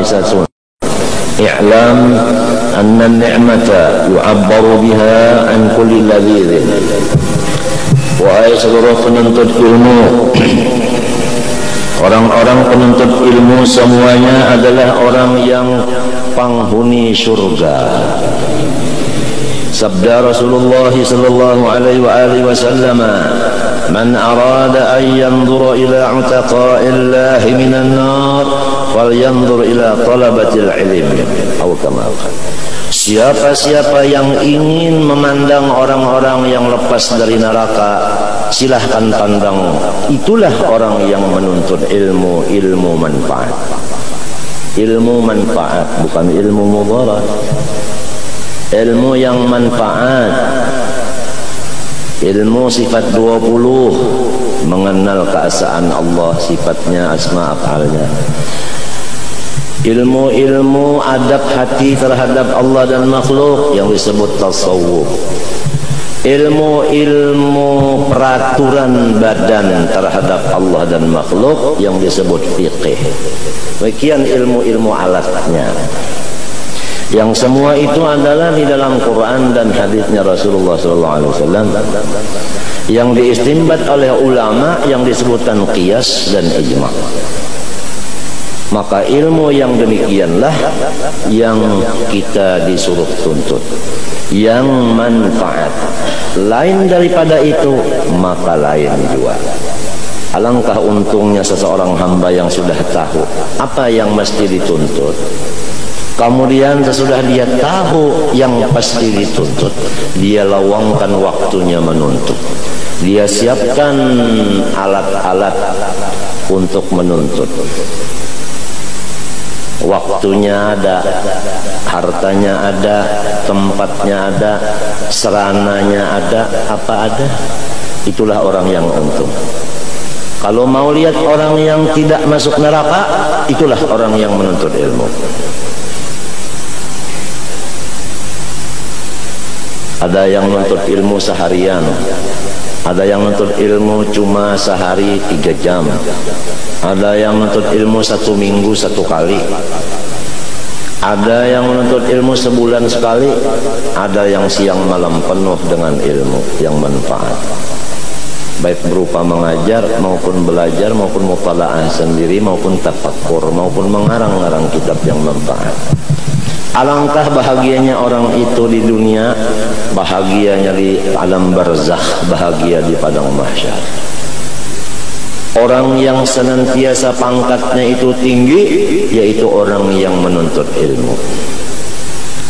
khamisatun. I'lam anna an-ni'mata yu'abbaru biha an kulli ladhidhin. Wahai seluruh penuntut ilmu, orang-orang penuntut ilmu semuanya adalah orang yang penghuni surga. Sabda Rasulullah sallallahu alaihi wasallam, "Man arada an yanzura ila utaqa'illahi minan nar, falyanzur ila talabatil ilmi." Atau kama siapa-siapa yang ingin memandang orang-orang yang lepas dari neraka, silahkan pandang. Itulah orang yang menuntut ilmu, ilmu manfaat. Ilmu manfaat, bukan ilmu mudarat. Ilmu yang manfaat. Ilmu sifat 20, mengenal keesaan Allah, sifatnya, asma af'alnya. Ilmu-ilmu adab hati terhadap Allah dan makhluk yang disebut tasawuf. Ilmu-ilmu peraturan badan terhadap Allah dan makhluk yang disebut fiqih. Demikian ilmu-ilmu alatnya. Yang semua itu adalah di dalam Quran dan hadisnya Rasulullah SAW, yang diistinbat oleh ulama yang disebutkan qiyas dan ijma'. Maka ilmu yang demikianlah yang kita disuruh tuntut, yang manfaat. Lain daripada itu maka lain juga. Alangkah untungnya seseorang hamba yang sudah tahu apa yang mesti dituntut, kemudian sesudah dia tahu yang pasti dituntut, dia lawangkan waktunya menuntut. Dia siapkan alat-alat untuk menuntut. Waktunya ada, hartanya ada, tempatnya ada, serananya ada, apa ada. Itulah orang yang untung. Kalau mau lihat orang yang tidak masuk neraka, itulah orang yang menuntut ilmu. Ada yang menuntut ilmu seharian, ada yang menuntut ilmu cuma sehari 3 jam, ada yang menuntut ilmu 1 minggu 1 kali, ada yang menuntut ilmu sebulan sekali, ada yang siang malam penuh dengan ilmu yang manfaat, baik berupa mengajar maupun belajar maupun mutalaah sendiri maupun tafakkur maupun mengarang-arang kitab yang manfaat. Alangkah bahagianya orang itu di dunia, bahagianya di alam barzakh, bahagia di padang mahsyar. Orang yang senantiasa pangkatnya itu tinggi, yaitu orang yang menuntut ilmu.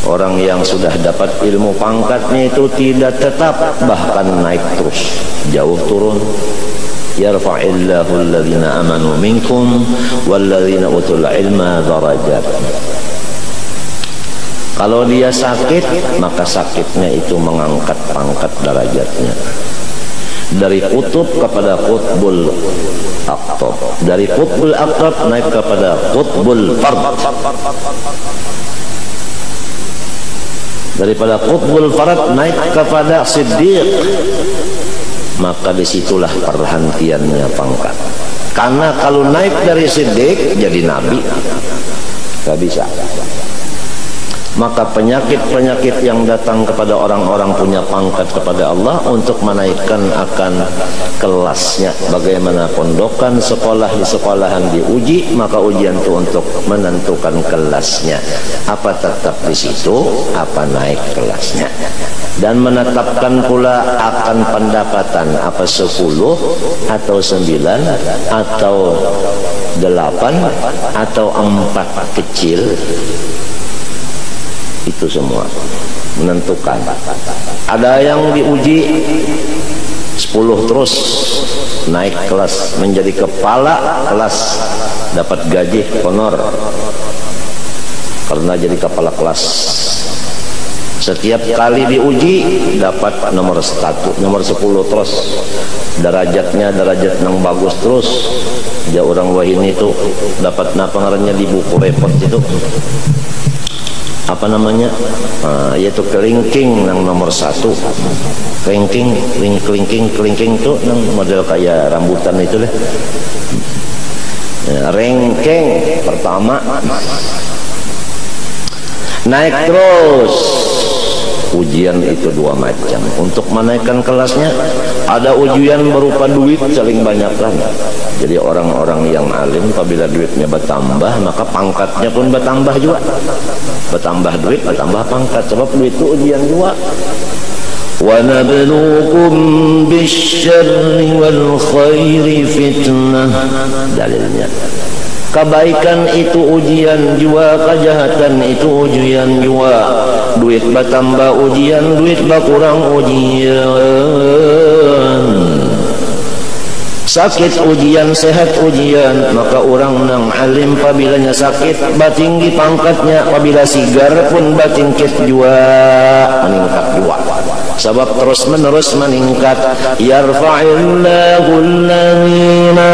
Orang yang sudah dapat ilmu, pangkatnya itu tidak tetap, bahkan naik terus, jauh turun. Yarfa'illahu alladhina amanu minkum walladhina utul ilma darajat. Kalau dia sakit, maka sakitnya itu mengangkat pangkat derajatnya. Dari kutub kepada kutbul aqtab, dari kutbul aqtab naik kepada kutbul fard, daripada kutbul fard naik kepada siddiq. Maka disitulah perhentiannya pangkat. Karena kalau naik dari siddiq jadi nabi, gak bisa. Maka penyakit-penyakit yang datang kepada orang-orang punya pangkat kepada Allah untuk menaikkan akan kelasnya. Bagaimana pondokan, sekolah di sekolahan diuji, maka ujian itu untuk menentukan kelasnya. Apa tetap di situ, apa naik kelasnya. Dan menetapkan pula akan pendapatan, apa 10 atau 9 atau 8 atau 4 kecil. Itu semua menentukan. Ada yang diuji 10 terus naik kelas menjadi kepala kelas, dapat gaji honor karena jadi kepala kelas. Setiap kali diuji dapat nomor 1, nomor 10 terus, derajatnya derajat yang bagus terus. Dia orang wahini itu dapat pengarannya di buku repot itu, apa namanya, yaitu kelingking yang nomor 1. Kelingking itu yang model kayak rambutan itu lah. Rengkeng pertama, naik terus. Ujian itu dua macam. Untuk menaikkan kelasnya ada ujian berupa duit saling banyakkan. Jadi orang-orang yang alim apabila duitnya bertambah maka pangkatnya pun bertambah juga. Bertambah duit, bertambah pangkat. Sebab duit itu ujian juga. Wa nabluukum bisyarri wal khairi fitnah. Dalilnya kebaikan itu ujian jua, kejahatan itu ujian jua. Duit bertambah ujian, duit berkurang ujian. Sakit ujian, sehat ujian. Maka orang nang alim pabilanya sakit batinggi pangkatnya, apabila sigar pun batingkit jua, meningkat jua. Sebab terus menerus meningkat. Yarfa'illahu alladhina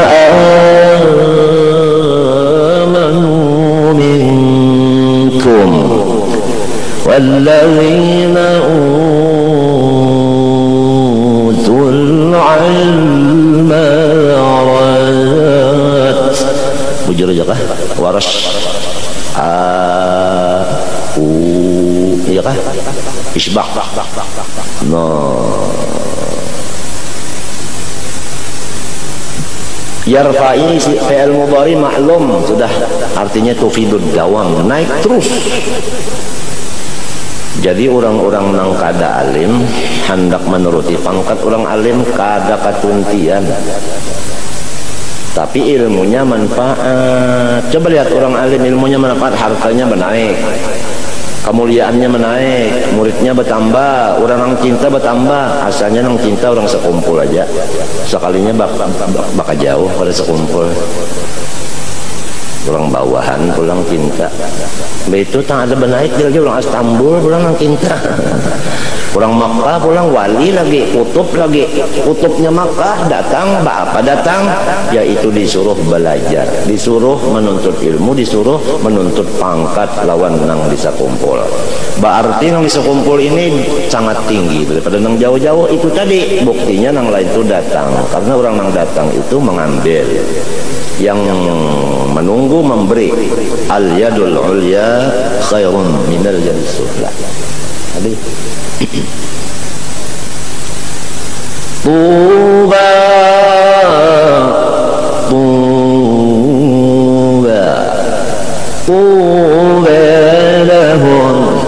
minkum walladzina utul ilma darajat. Bujur aja kah? Waras iya kah? Isbah. No. Yarfa ini si fi'il mudhari maklum sudah, artinya tufidud dawam, naik terus. Jadi orang-orang nang kada alim hendak menuruti pangkat orang alim kada katuntian, tapi ilmunya manfaat. Coba lihat orang alim ilmunya manfaat, hartanya menaik, kemuliaannya menaik, muridnya bertambah, orang nang cinta bertambah. Asalnya nang cinta orang sekumpul aja, sekalinya bakal jauh pada sekumpul. Orang bawahan pulang cinta, itu tak ada benaik lagi. Orang Istanbul pulang nang cinta, orang Makkah pulang wali lagi, kutub lagi, kutubnya Makkah datang, apa datang, yaitu disuruh belajar, disuruh menuntut ilmu, disuruh menuntut pangkat lawan nang bisa kumpul. Berarti nang bisa kumpul ini sangat tinggi daripada nang jauh-jauh itu tadi. Buktinya nang lain itu datang, karena orang nang datang itu mengambil, yang menunggu memberi. Al yadul ulya khairun minal yadis sufla. Hadis. Tuba tuba tuba lahum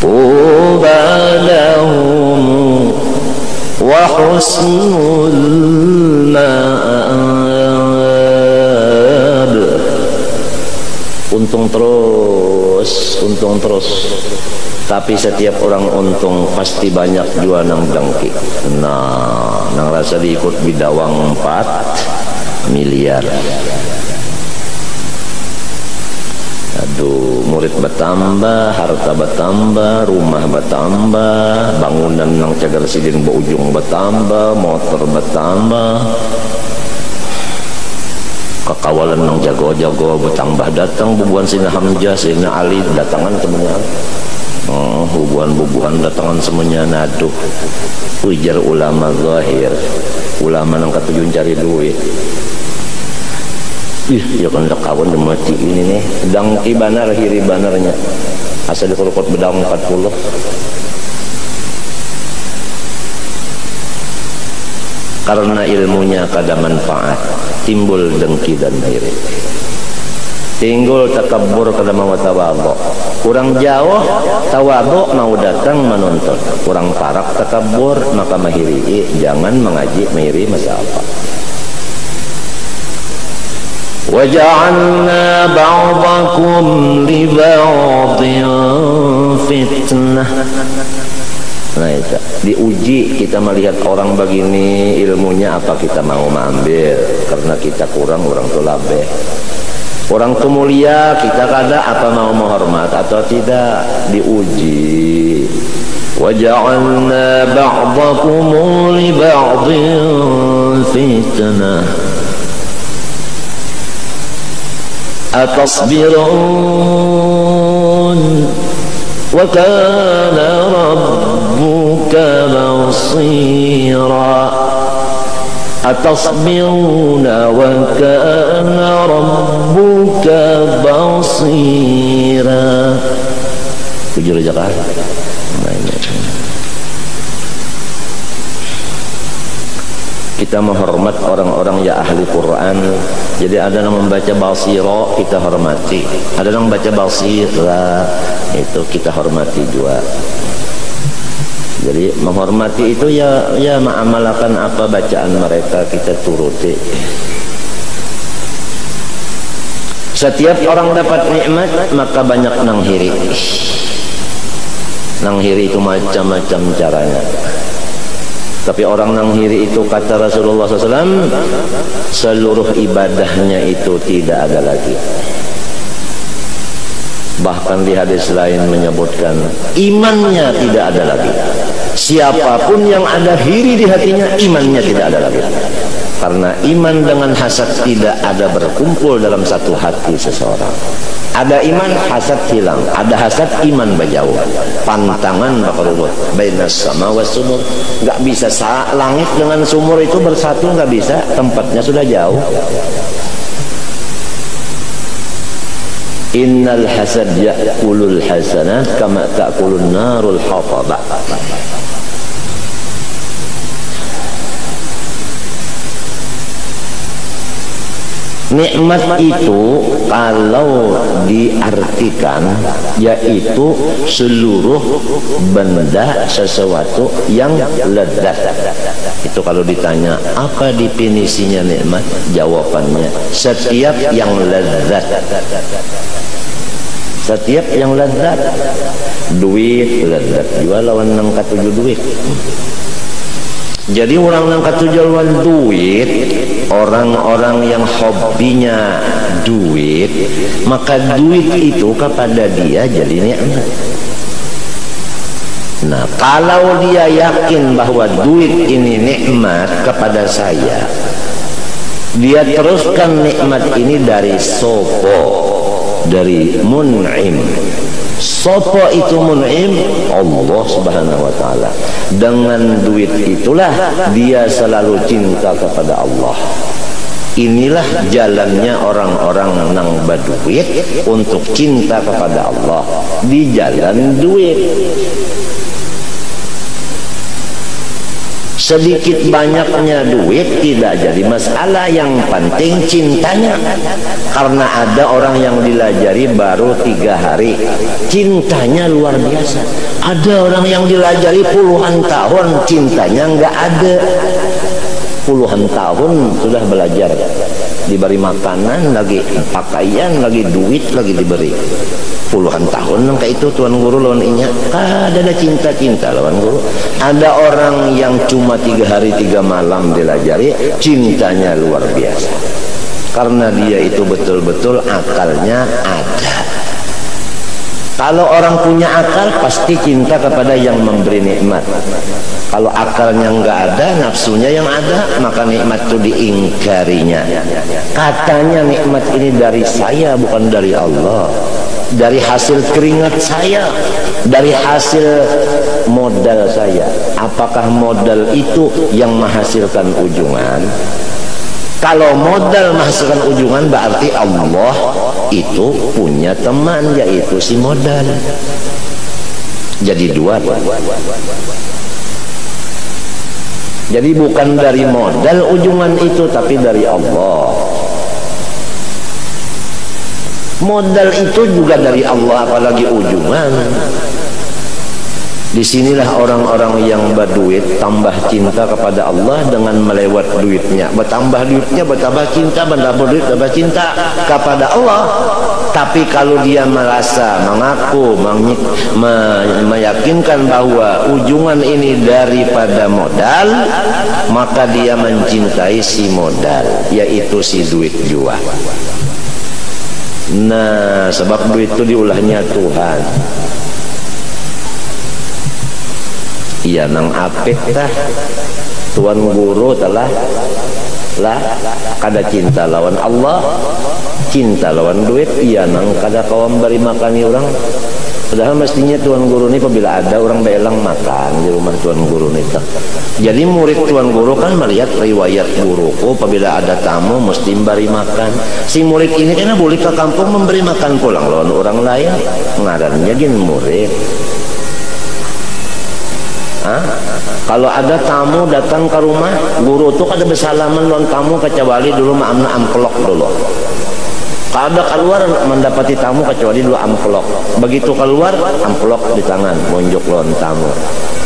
tuba lahum wa husnul ma'ab. Untung terus, tapi setiap orang untung pasti banyak jua nang dengki. Nah, nang rasa diikut bidawang 4 miliar. Aduh, murid bertambah, harta bertambah, rumah bertambah, bangunan nang cagar sidin berujung bertambah, motor bertambah, kekawalan nang jago-jago bertambah datang. Bubuhan Sina Hamzah, Sina Ali datangan semuanya. Bubuhan datangan semuanya. Naduh, ujar ulama zahir, ulama nang ketujuan cari duit. Ya kan kawan mati ini nih, sedang ibanar hiri banarnya asal dikurukut bedang 40. Karena ilmunya kada manfaat, timbul dengki dan iri, timbul takabur kada mau tawadhu. Kurang jauh tawadhu mau datang menuntut, kurang parak takabur maka mahiri. Jangan mengaji miri masalah. وَجَعَلْنَا بَعْضَكُمْ لِبَعْضٍ fitnah. Nah itu diuji, kita melihat orang begini ilmunya apa kita mau mengambil, karena kita kurang orang tu labeh. Orang tu mulia kita kada apa mau menghormat atau tidak, diuji. وَجَعَلْنَا بَعْضَكُمْ لِبَعْضٍ fitnah. أتصبرون وكان ربك بصيرا. أتصبرون وكان ربك بصيرا. basira. Jujur aja kan. Kita menghormat orang-orang ya ahli Quran. Jadi ada yang membaca basira, kita hormati. Ada yang membaca basira, itu kita hormati juga. Jadi menghormati itu ya mengamalkan apa bacaan mereka, kita turuti. Setiap orang dapat nikmat maka banyak nanghiri. Nanghiri itu macam-macam caranya. Tapi orang nanghiri itu kata Rasulullah SAW, seluruh ibadahnya itu tidak ada lagi. Bahkan di hadis lain menyebutkan imannya tidak ada lagi. Siapapun yang ada hiri di hatinya, imannya tidak ada lagi. Karena iman dengan hasad tidak ada berkumpul dalam satu hati seseorang. Ada iman, hasad hilang. Ada hasad, iman berjauh. Pantangan bakarubut bainas sama was sumur. Nggak bisa langit dengan sumur itu bersatu, nggak bisa. Tempatnya sudah jauh. Innal hasad ya'kulul hasanat kama ta'kulun narul hatabah. Nikmat itu kalau diartikan yaitu seluruh benda sesuatu yang lezat. Itu kalau ditanya apa definisinya nikmat, jawabannya setiap yang lezat. Setiap yang lezat. Duit lezat juga lawan nang katuju duit. Jadi orang yang katujuan duit, orang-orang yang hobinya duit, maka duit itu kepada dia jadi nikmat. Nah, kalau dia yakin bahwa duit ini nikmat kepada saya, dia teruskan nikmat ini dari sopo, dari mun'im. Sopo itu mun'im? Allah Subhanahu wa ta'ala. Dengan duit itulah dia selalu cinta kepada Allah. Inilah jalannya orang-orang nang berduit untuk cinta kepada Allah, di jalan duit. Sedikit banyaknya duit tidak jadi masalah, yang penting cintanya. Karena ada orang yang dilajari baru 3 hari, cintanya luar biasa. Ada orang yang dilajari puluhan tahun, cintanya nggak ada. Puluhan tahun sudah belajar, diberi makanan lagi, pakaian lagi, duit lagi diberi. Puluhan tahun kayak itu tuan guru lawan inya, ada cinta-cinta lawan guru. Ada orang yang cuma 3 hari 3 malam dilajari, cintanya luar biasa. Karena dia itu betul-betul akalnya ada. Kalau orang punya akal pasti cinta kepada yang memberi nikmat. Kalau akalnya nggak ada, nafsunya yang ada, maka nikmat itu diingkarinya. Katanya nikmat ini dari saya, bukan dari Allah. Dari hasil keringat saya, dari hasil modal saya. Apakah modal itu yang menghasilkan ujungan? Kalau modal menghasilkan ujungan, berarti Allah itu punya teman, yaitu si modal. Jadi dua. Jadi bukan dari modal ujungan itu, tapi dari Allah. Modal itu juga dari Allah, apalagi ujungan. Disinilah orang-orang yang berduit tambah cinta kepada Allah dengan melewat duitnya. Bertambah duitnya, bertambah cinta, bertambah duit, bertambah cinta kepada Allah. Tapi kalau dia merasa, mengaku, meyakinkan bahwa ujungan ini daripada modal, maka dia mencintai si modal, yaitu si duit juga. Nah, sebab duit itu diulahnya Tuhan. Iya nang apik tah tuan guru telah kada cinta lawan Allah, cinta lawan duit. Iya nang kada kawam beri makani orang, Padahal mestinya tuan guru ini apabila ada orang belang makan di rumah tuan guru ini. Jadi murid tuan guru kan melihat riwayat guruku apabila ada tamu mesti memberi makan. Si murid ini karena boleh ke kampung memberi makan pulang lawan orang lain. Ngarannya gini murid. Kalau ada tamu datang ke rumah guru tuh kada bersalaman lawan tamu kecuali dulu maamna amplok dulu. Kada keluar mendapati tamu kecuali dulu amplok. Begitu keluar amplok di tangan monjok lawan tamu.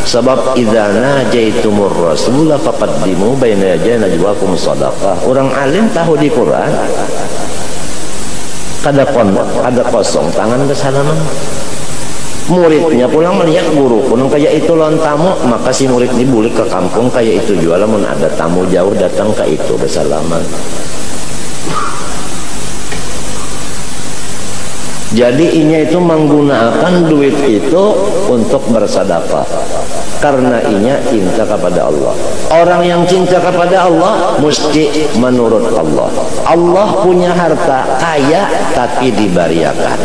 Sebab idza najaitumur rasul faqaddimu baina yaday najwakum shadaqah. Orang alim tahu di Quran. Kada kosong tangan bersalaman. Muridnya pulang melihat guru kunung kayak itu lawan tamu, maka si murid ini boleh ke kampung kayak itu jualan mun ada tamu jauh datang ke itu bersalaman. Jadi inya itu menggunakan duit itu untuk bersedekah karena inya cinta kepada Allah. Orang yang cinta kepada Allah mesti menurut Allah. Allah punya harta kaya tapi dibariakan.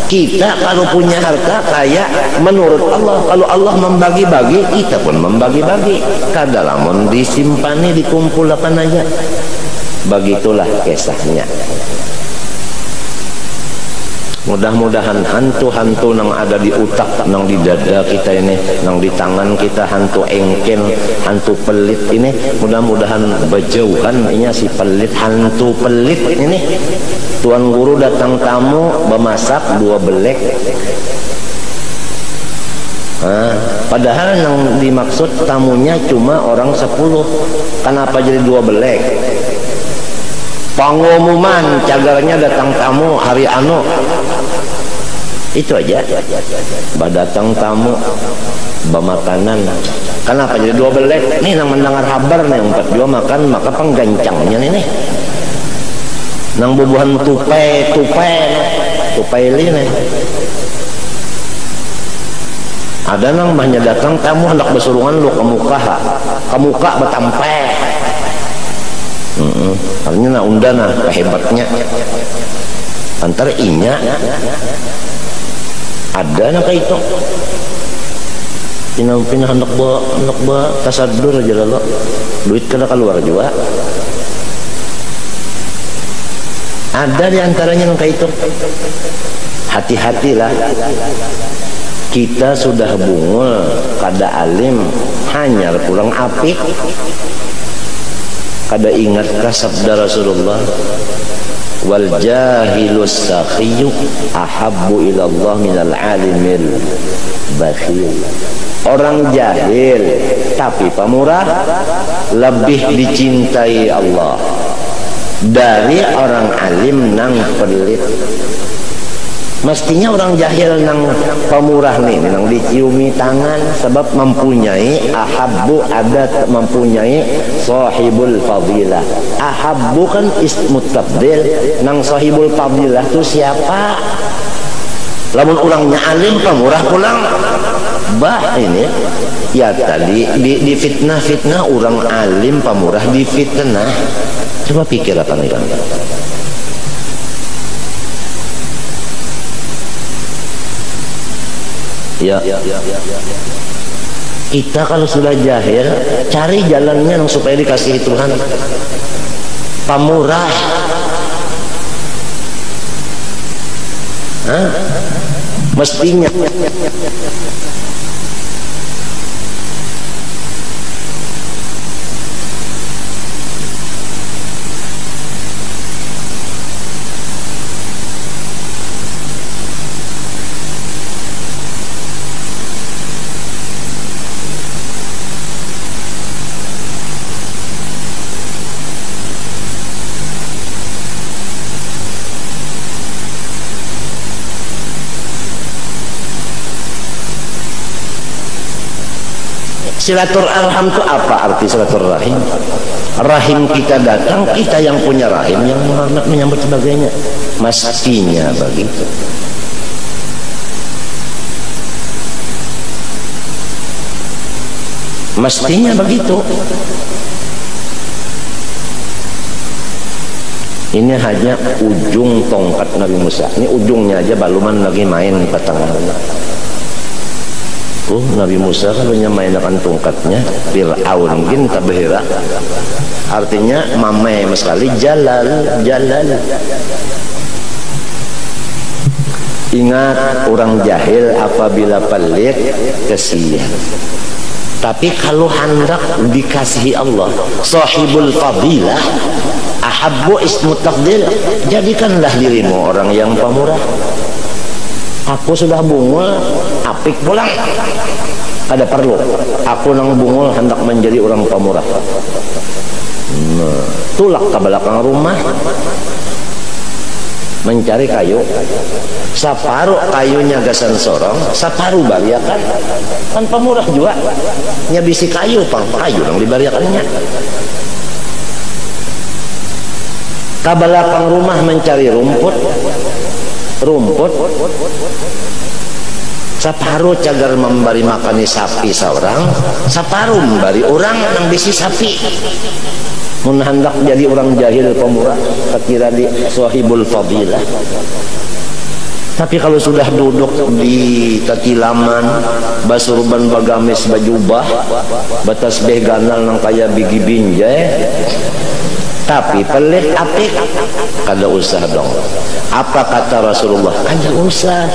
Kita kalau punya harta kaya menurut Allah. Kalau Allah membagi-bagi, kita pun membagi-bagi. Kadalamun disimpani dikumpulkan aja. Begitulah kisahnya. Mudah-mudahan hantu-hantu nang ada di utak, nang di dada kita ini, nang di tangan kita, hantu engkel, hantu pelit ini, mudah-mudahan berjauhan ini si pelit, hantu pelit ini. Tuan guru datang tamu memasak 2 belek. Padahal yang dimaksud tamunya cuma orang 10. Kenapa jadi 2 belek? Pengumuman cagarnya datang tamu hari anu itu aja. Datang tamu bemakanan. Kenapa jadi 2 belek? Nih nang mendengar kabar nih 4 makan maka penggancangnya nih. Nang bubuhan tupai ini. Ada nang banyak datang tamu hendak besurungan lu ke muka betampe. Artinya undana hebatnya antar inya ada nak itu pindah hendak ba tasadur aja lalu duit kena keluar juga ada di antaranya nak itu. Hati-hatilah kita sudah bungul kada alim hanya kurang apik. Kada ingatkah sabda Rasulullah, wal jahilus sakhiyyu ahabbu ila Allah minal alimil bakhil. Orang jahil tapi pemurah lebih dicintai Allah dari orang alim nang pelit. Mestinya orang jahil nang pemurah nih nang diciumi tangan sebab mempunyai ahabbu, ada mempunyai sahibul fadilah. Ahabbu kan ismu tabdil, nang sahibul fadilah itu siapa? Lamun orangnya alim pemurah pulang bah ini ya tadi di fitnah orang alim pemurah di fitnah. Coba pikir apa nih kan? Ya. Kita kalau sudah jahil cari jalannya supaya dikasihi Tuhan. Pemurah. Mestinya silaturahim itu apa arti silaturahim? Rahim kita datang, kita yang punya rahim yang menghormat menyambut sebagainya. Mestinya begitu. Mestinya begitu. Ini hanya ujung tongkat Nabi Musa. Ini ujungnya aja, baluman lagi main di tengahnya. Nabi Musa kalau mainkan tongkatnya, Fir'aun mungkin tabehira. Artinya mamai sekali, jalal. Ingat, orang jahil apabila pelit kesian. Tapi kalau hendak dikasihi Allah, sahibul fadilah, ahabbu ismu taqdil, jadikanlah dirimu orang yang pemurah. Aku sudah bungul, apik pulang. Ada perlu aku nang bungul hendak menjadi orang pemurah. Tulak ke belakang rumah mencari kayu, saparuh kayunya gasan sorong, saparuh bariakan, kan pemurah juga nyabisi kayu, kayu yang dibariakannya. Ke belakang rumah mencari rumput, saparuh cagar memberi makani sapi seorang, saparuh memberi orang yang bisi sapi. Mun hendak jadi orang jahil pemurah, kira di sahibul fadilah. Tapi kalau sudah duduk di katilaman, basurban bagamis bajubah, batas beh ganal nang kaya bigi binjai, tapi pelit apik, kada usah dong. Apa kata Rasulullah? Kada usah.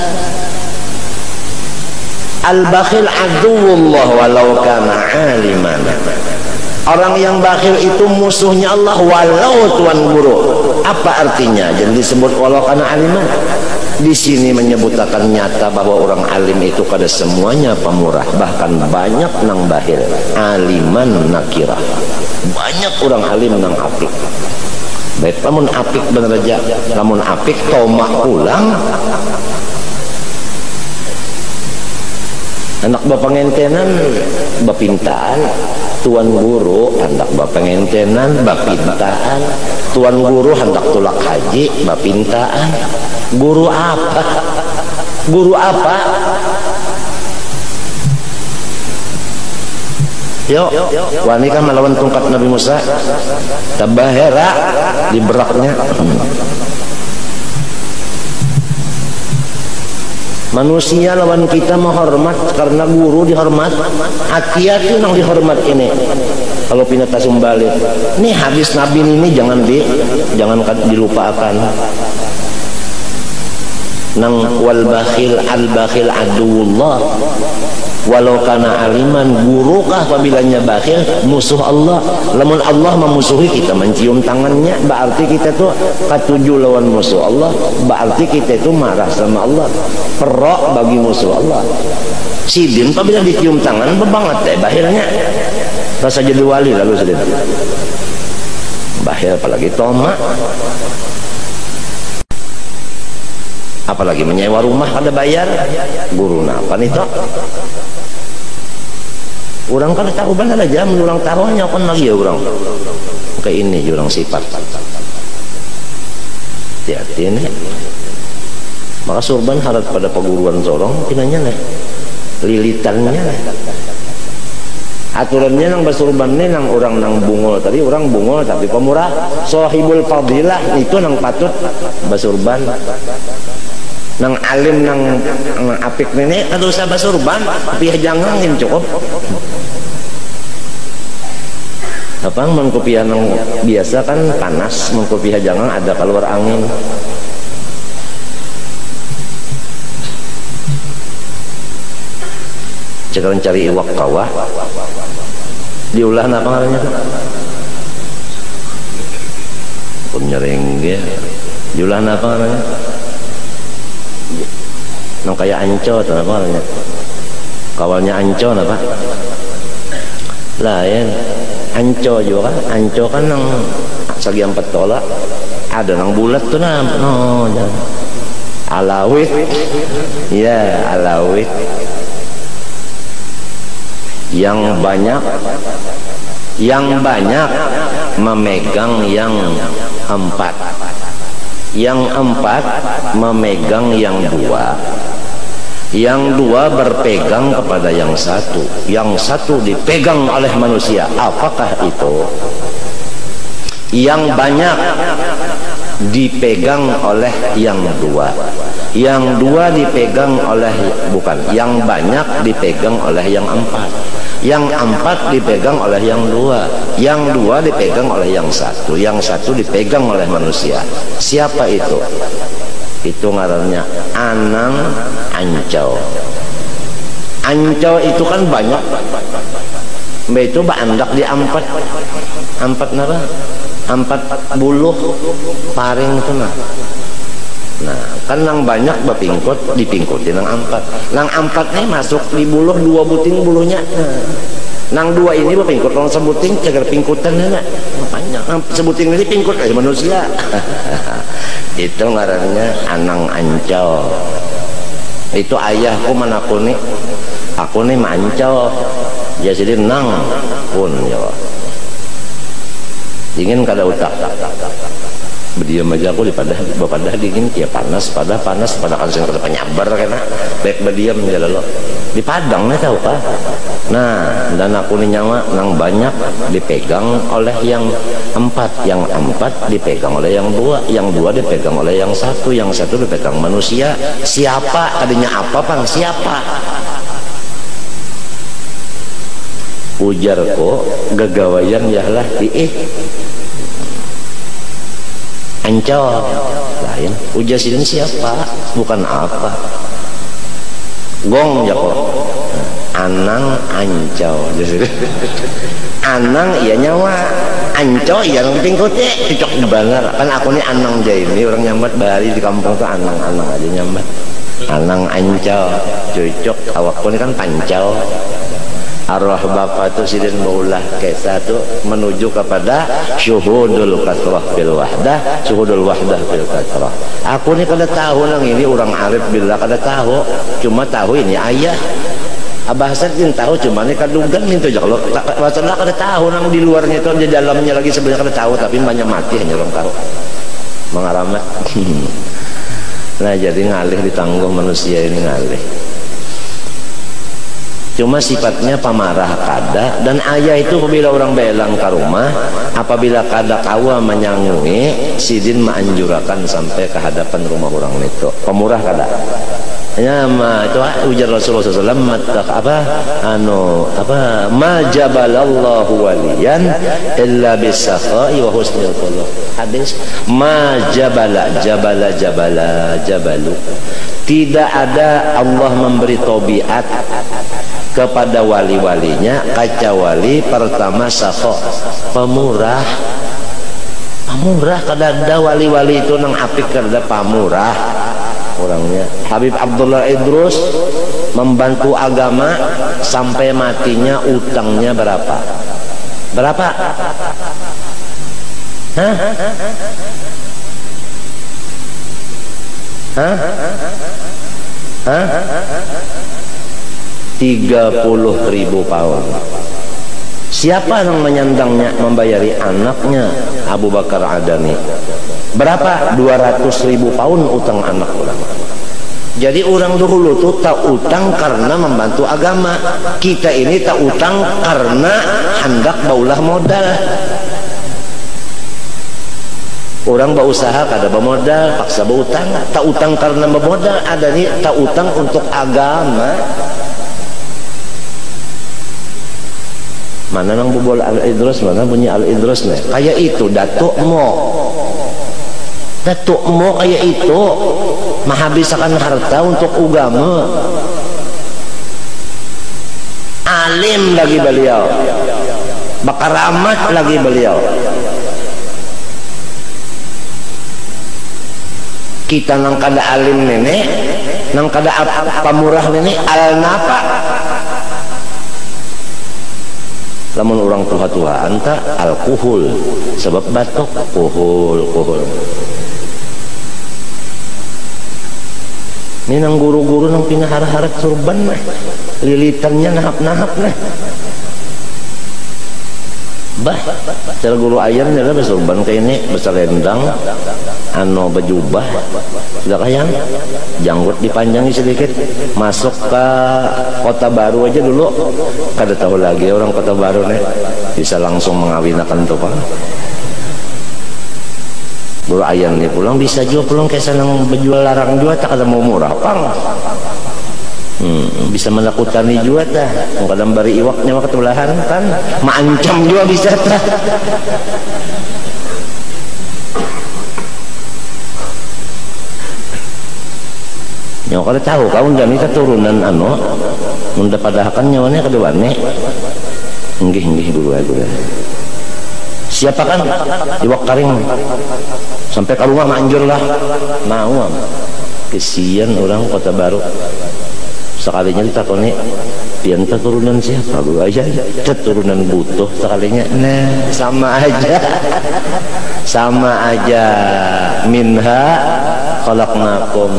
Al-bakhil aduwullah walau kana aliman. Orang yang bakhil itu musuhnya Allah walau tuan guru. Apa artinya? Jadi disebut walau kana aliman. Di sini menyebutkan nyata bahwa orang alim itu kada semuanya pemurah, bahkan banyak nang bakhil. Aliman nakirah. Banyak orang alim nang apik. Baik, namun apik bener aja, namun apik tomak pulang. Anak bapangentenan bapintaan, tuan guru hendak bapangentenan bapintaan, tuan guru hendak tulak haji bapintaan. Guru apa? Guru apa? Yuk, wani kan melawan tongkat Nabi Musa, tabahera di beraknya. Manusia lawan kita menghormat karena guru dihormat. Hati-hati nang dihormat ini. Kalau pinata sumbalik, nih hadis Nabi ini jangan dilupakan. Nang wal bakhil al bakhil aduwullah walau kana aliman. Guru kah apabila bakhil musuh Allah. Lamun Allah memusuhi kita mencium tangannya, berarti kita tuh katuju lawan musuh Allah, berarti kita itu marah sama Allah, perok bagi musuh Allah. Sidin apabila dicium tangan bebanget teh bakhilnya, rasa jadi wali lalu sidin bakhil, apalagi tomak, apalagi menyewa rumah ada bayar. Guru apa nih toh? Orang kan tahu benar aja, orang taruhnya kan lagi ya orang. Kayak ini orang sifat. Hati-hati nih. Maka surban harap pada peguruan sorong, tinanya nih, lilitannya nih. Aturannya nang basurban nih nang orang nang bungol tadi, orang bungol tapi pemurah, sahibul fadilah itu nang patut basurban. Nang alim nang apik nenek kada usah basurban, tapi jangan cukup. Apa mengkopiah nang biasa kan panas, mengkopiah jangan ada keluar angin. Sekarang cari iwak kawah, diulah apa namanya? Penyerengge, diulah apa namanya? Nang kayak anco atau apa namanya? Kawalnya anco apa? Lain. Anco juga kan, anco kan nang segi 4 tolak, ada nang bulat tuh nah, no, alawit, ya alawit, yang banyak memegang yang 4, yang 4 memegang yang 2. Yang 2 berpegang kepada yang 1, yang 1 dipegang oleh manusia. Apakah itu? Yang banyak dipegang oleh yang dua, yang dua dipegang oleh bukan, yang banyak dipegang oleh yang empat, yang empat dipegang oleh yang dua dipegang oleh yang satu dipegang oleh manusia. Siapa itu? Itu ngarannya Anang Ancau. Ancau itu kan banyak, mbak itu bandak di empat nara, empat buluh paring itu nah. Nah kan nang banyak bapingkut dipingkutin nang empat nih masuk di buluh dua buting buluhnya. Nang dua ini bapingkut orang sebuting cagar pingkutan nah. Makanya sebuting ini pingkut aja manusia. Itu ngarannya Anang Ancau. Itu ayahku mana aku nih Mancau. Jadi nang pun ya. Dingin kada utak. Berdiam aja aku di padah dingin ya panas pada kan sing kada penyabar kana. Baik berdiam ya lo. Di Padang nih tahu kah? Nah, dan aku nih nyawa nang banyak dipegang oleh yang empat dipegang oleh yang dua dipegang oleh yang satu dipegang manusia. Siapa? Adanya apa pang? Siapa? Ujarku gagawayan yalah Ancau lain ujar sidin siapa bukan apa gong jako Anang Ancau Anang iya nyawa Ancau iya nang pingkutnya cocok banget kan aku nih Anang jaya ini orang nyambat bahari di kampung tuh Anang aja nyambat Anang Ancau cocok awakku ini kan Pancau. Arwah bapak itu sidin maulah kisah itu menuju kepada syuhudul katrah bil wahdah, syuhudul wahdah bil katrah. Aku ini kada tahu nang ini orang arif billah kada tahu, cuma tahu ini ayah. Abah Sadin tahu cuma ini kadugan itu aja kalau masalah kada tahu nang di luarnya itu di dalamnya lagi sebenarnya kada tahu tapi banyak mati hanya orang tahu. Mengaramat. Nah jadi ngalih ditanggung manusia ini ngalih. Cuma sifatnya pamarah kada dan ayah itu apabila orang belang ke rumah apabila kada kawa menyangui sidin menganjurkan sampai ke hadapan rumah orang itu pemurah kada ya itu ujar Rasulullah SAW ma jabalallahu waliyan illa bisakha'i wa husnil khuluq hadis ma jabalu tidak ada Allah memberi tabiat kepada wali-walinya kecuali pertama sakho pemurah kada ada wali-wali itu nang apik kada pamurah orangnya. Habib Abdullah Idrus membantu agama sampai matinya utangnya berapa hah 30.000 pound. Siapa yang menyandangnya membayari anaknya Abu Bakar Adani? Berapa? 200.000 pound utang anak orang. Jadi orang dulu tuh tak utang karena membantu agama. Kita ini tak utang karena hendak baulah modal. Orang berusaha kada bermodal, paksa berutang. Tak utang karena bermodal, ada nih tak utang untuk agama. Mana nang bubol Al-Idrus, mana bunyi Al-Idrus nih? Kayak itu Datuk Mo kayak itu menghabiskan harta untuk agama. Alim lagi beliau, bakaramat lagi beliau. Kita nang kada alim nenek, nang kada pamurah nenek al-nafa. Lamun orang tua anta alkohol sebab batuk kuhul. Ini nang guru-guru nang pinahara-hara surban lilitannya nahap-nahap bah cara guru ayam adalah bersurban kayak ini besar rendang bejubah sudah kayang janggut dipanjangi sedikit masuk ke Kota Baru aja dulu kada tahu lagi orang Kota Baru nih bisa langsung mengawinkan tuh Pak Buru ayam nih pulang bisa jual pulang kayak senang berjual larang jual tak ada mau murah pang. Bisa menakutani juga dah. Kadang bari iwaknya mah ketulahan kan, maancam juga bisa tah. Yang kalau tahu kau jadi keturunan anu, munda padahakan nyawanya keduanya. Nggih dulu aja. Siapa kan iwak karing sampai ke rumah manjur lah mau kesian orang Kota Baru sekalinya ditakoni pian keturunan siapa lu aja keturunan butuh sekalinya nah sama aja minha khalaqnakum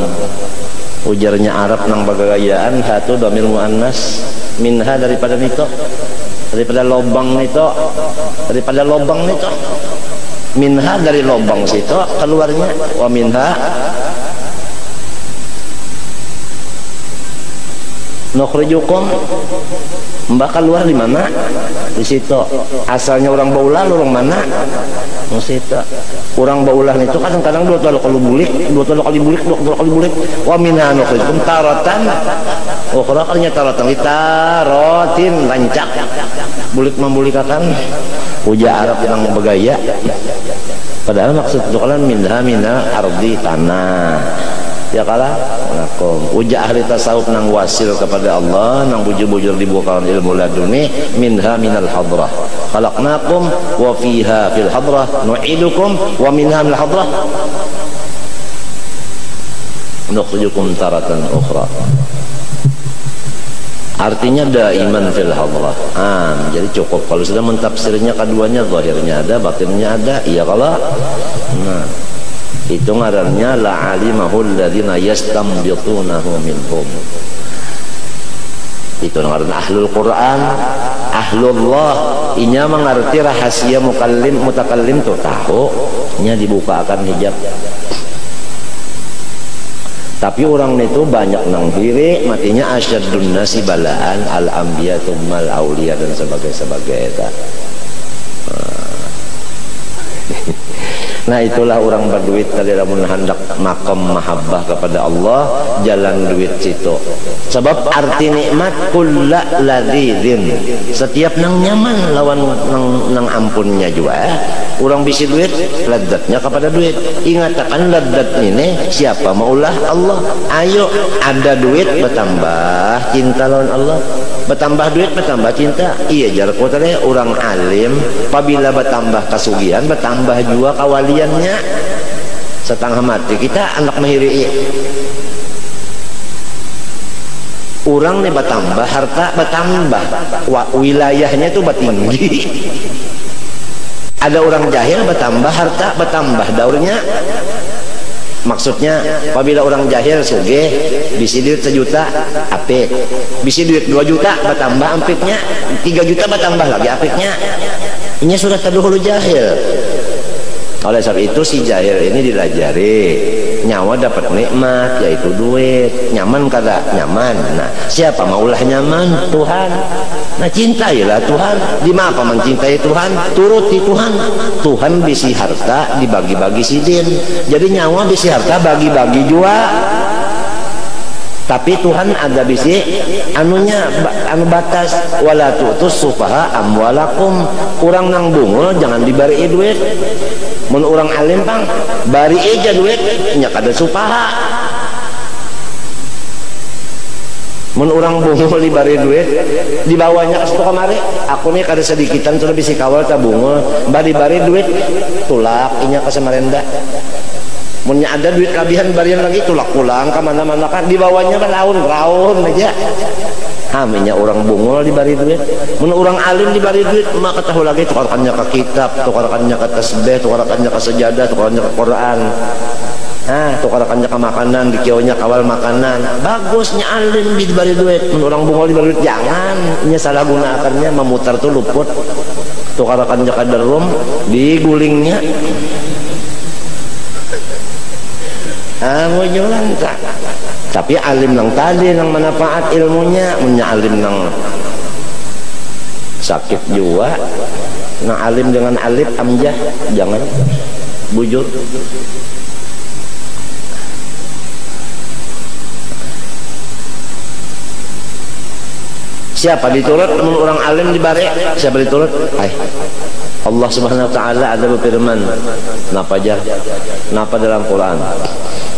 ujarnya Arab nang bagagayaan satu dhamir muannas minha daripada daripada lobang itu minha dari lobang situ keluarnya wa minha nukhrijukum mbak keluar di mana di situ asalnya orang Baulah orang mana di situ orang Baulah itu kadang-kadang dua kali bulik wa minha nukhrijukum taratan ukhra kalinya taratan tarotin lancak bulik membulikakan uja Arab yang bergaya padahal maksud itu kalian minha ardi tanah ya kalah ngakom uja ahli tasawuf nang wasil kepada Allah nang bujur-bujur dibukakan ilmu laduni minha minal hadrah khalaqnakum wa fiha fil hadrah nu'idukum wa minha minal hadrah nukhrijukum taratan ukhra. Artinya daiman fil hadrah. Jadi cukup kalau sudah mentafsirnya keduanya zahirnya ada batinnya ada iya kalau nah itu ngarannya la alimahul ladzina yastambitunahu minhum itu ngaran ahlul Quran ahlullah inya mengerti rahasia mutakallim tuh tahu nya dibukakan hijab. Tapi orang itu banyak nang diri matinya asyadun nasi balaan al-anbiya tsummal auliya dan sebagainya. Nah itulah orang berduit tadi lamun hendak makam mahabbah kepada Allah jalan duit situ. Sebab arti nikmat kulla ladzidin setiap nang nyaman lawan nang ampunnya juga. Orang bisi duit ladatnya kepada duit. Ingatkan ladat ini siapa maulah Allah. Ayo ada duit bertambah cinta lawan Allah. Bertambah duit bertambah cinta. Iya jar kotanya orang alim apabila bertambah kasugihan bertambah juga kawaliannya setengah mati kita anak mahiri orang nih bertambah harta bertambah wilayahnya itu bertinggi. Ada orang jahil bertambah harta bertambah daurnya maksudnya apabila orang jahil suge bisi duit 1 juta apik bisi duit 2 juta bertambah ampiknya 3 juta bertambah lagi apiknya ini sudah terdahulu jahil. Oleh sebab itu si jahil ini dilajari nyawa dapat nikmat yaitu duit nyaman kada nyaman. Nah siapa maulah nyaman Tuhan. Nah cintailah Tuhan. Di mana apa mencintai Tuhan turuti Tuhan. Tuhan bisi harta dibagi-bagi sidin jadi nyawa bisi harta bagi-bagi jua. Tapi Tuhan ada bisi anunya anu batas wala tu'tus sufaha amwalakum kurang nang bungul jangan dibari duit. Mun orang alim pang bari aja duit nya kada supaha. Mun orang bungul dibari duit dibawanya ke kamari aku nih kada sedikitan sudah bisi kawal tabungul bari duit tulak inya ka Samarenda. Munnya ada duit kabihan barian lagi tulak pulang ke mana-mana kan dibawanya raun aja. Haminya orang bungul dibari duit. Mun orang alim dibari duit maka tahu lagi tukarkannya ke kitab, tukarkannya ke tasbih, tukarkannya ke sejadah, tukarkannya ke Quran. Tukarkannya ke makanan, dikionya kawal makanan. Bagusnya alim dibari duit. Mun orang bungul dibari duit jangan. Ini salah gunakannya memutar tuh luput. Tukarkannya ke derum digulingnya. Mau jualan tak tapi alim nang tadi nang manfaat ilmunya punya alim nang sakit juga nang alim dengan alif amjah jangan bujur. Siapa diturut teman orang alim di bare? Siapa diturut? Allah Subhanahu wa taala ada berfirman, napa aja? Napa dalam Quran?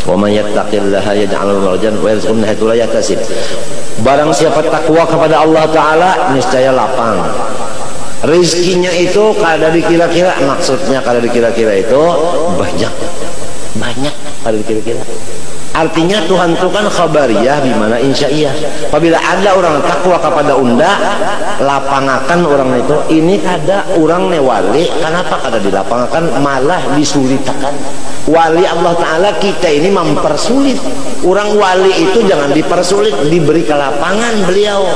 Wa may yattaqillaha yaj'al lahu makhrajan wa yarzuqhu min haitsu la yahtasib. Barang siapa takwa kepada Allah taala, niscaya lapang. Rezekinya itu kada dikira-kira, maksudnya kada dikira-kira itu banyak kada dikira-kira. Artinya Tuhan itu kan khabariyah bimana insya'iyah. Apabila ada orang takwa kepada unda, lapangakan orang itu. Ini kada orang ne wali, kenapa kada dilapangakan, malah disulitakan. Wali Allah Ta'ala kita ini mempersulit. Orang wali itu jangan dipersulit, diberi ke lapangan beliau.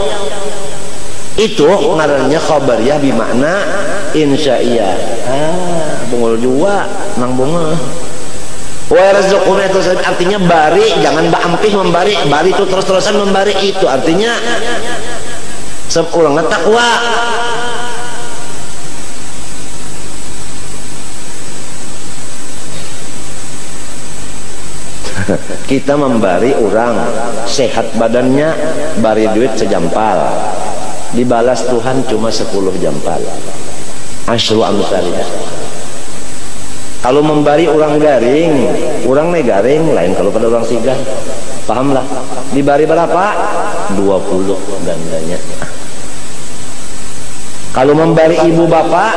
Itu ngarannya khabariyah bimana insya'iyah. Bungul juga nang bunga. Warzuqhum itu artinya bari, jangan baampih membari. Bari itu terus-terusan membari, itu artinya seorang takwa. Kita membari orang sehat badannya, bari duit sejampal, dibalas Tuhan cuma 10 jampal. Asyru amsalnya. Kalau membari orang garing, orang negaring lain kalau pada orang sigar. Pahamlah. Dibari berapa? 20 gandanya. Kalau membari ibu bapak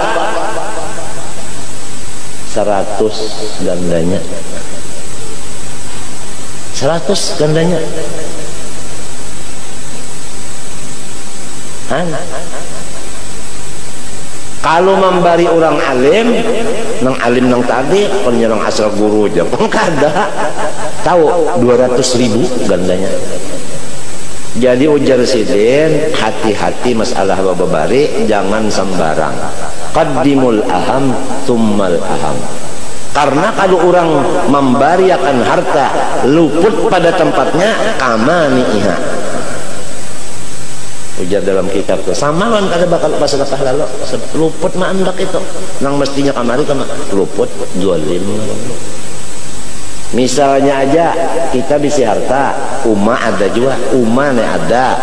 100 gandanya. 100 gandanya. Kalau membari orang alim, nang alim nang tadi, punya nang asal guru aja, pun kada. Tahu 200.000 gandanya. Jadi ujar sidin, hati-hati masalah bababari, jangan sembarang. Qaddimul aham, tsummal aham. Karena kalau orang membariakan harta luput pada tempatnya, kamaniha. Ujar dalam kitab itu sama kan kada bakal pas lepas lalu luput mah andak itu nang mestinya kamari kama luput zalim. Misalnya aja kita bisi harta umma ada juga, umma ne ada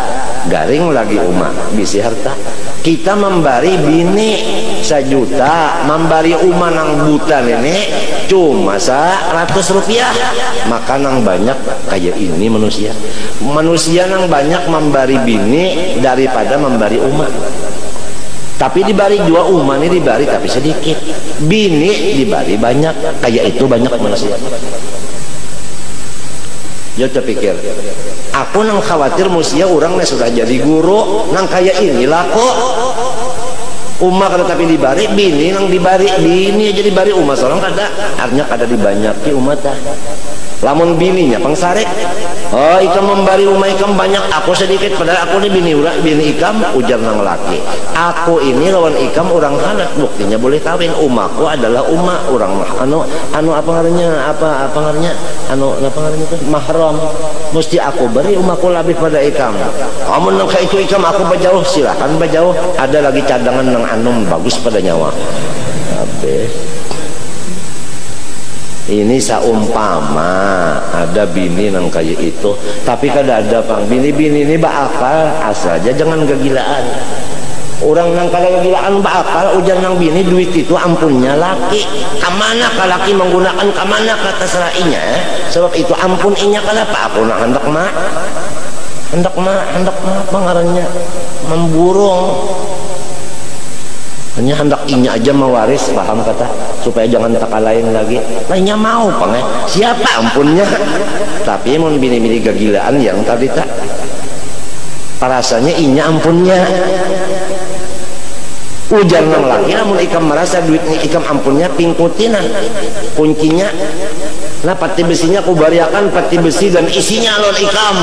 garing lagi umma bisi harta, kita membari bini 1 juta, membari umma nang buta ini cuma 100 rupiah, maka nang banyak kayak ini manusia nang banyak membari bini daripada membari umma. Tapi dibari dua umma ini dibari tapi sedikit, bini dibari banyak, kayak itu banyak manusia. Ya terpikir, aku nang khawatir musia orang nih sudah jadi guru nang kayak inilah kok. Umma kada tapi dibari, bini nang dibari, bini aja dibari umma seorang kada, artinya kada dibanyaki umat dah. Lamun bininya pangsarik, oh ikam membari umma ikam banyak, aku sedikit, padahal aku ini bini ikam, ujar nang laki. Aku ini lawan ikam orang halat, buktinya boleh kawin. Umaku adalah umma orang anu apa ngarannya mahram. Mesti aku beri umaku lebih pada ikam. Kamu nang itu ikam aku berjauh, silakan berjauh. Ada lagi cadangan nang anum bagus pada nyawa. Habis. Ini saumpama ada bini nang kayak itu, tapi kada ada pang bini-bini ini bakal asal aja jangan kegilaan. Orang nang kada kegilaan bakal ujar nang bini duit itu ampunnya laki. Kamana ka laki menggunakan kamana kata serainya, sebab itu ampun inya kenapa aku nak hendak pengarannya memburung. Hanya hendak inya aja mewaris, paham kata, supaya jangan tak lain lagi. Lainnya mau pange, siapa ampunnya. Tapi mau bini-bini kegilaan yang tadi tak, parasanya inya ampunnya. Ujar nang laki, namun ikam merasa duitnya ikam ampunnya pingkutinan, kuncinya. Nah pati besinya aku bariakan, pati besi dan isinya alon ikam.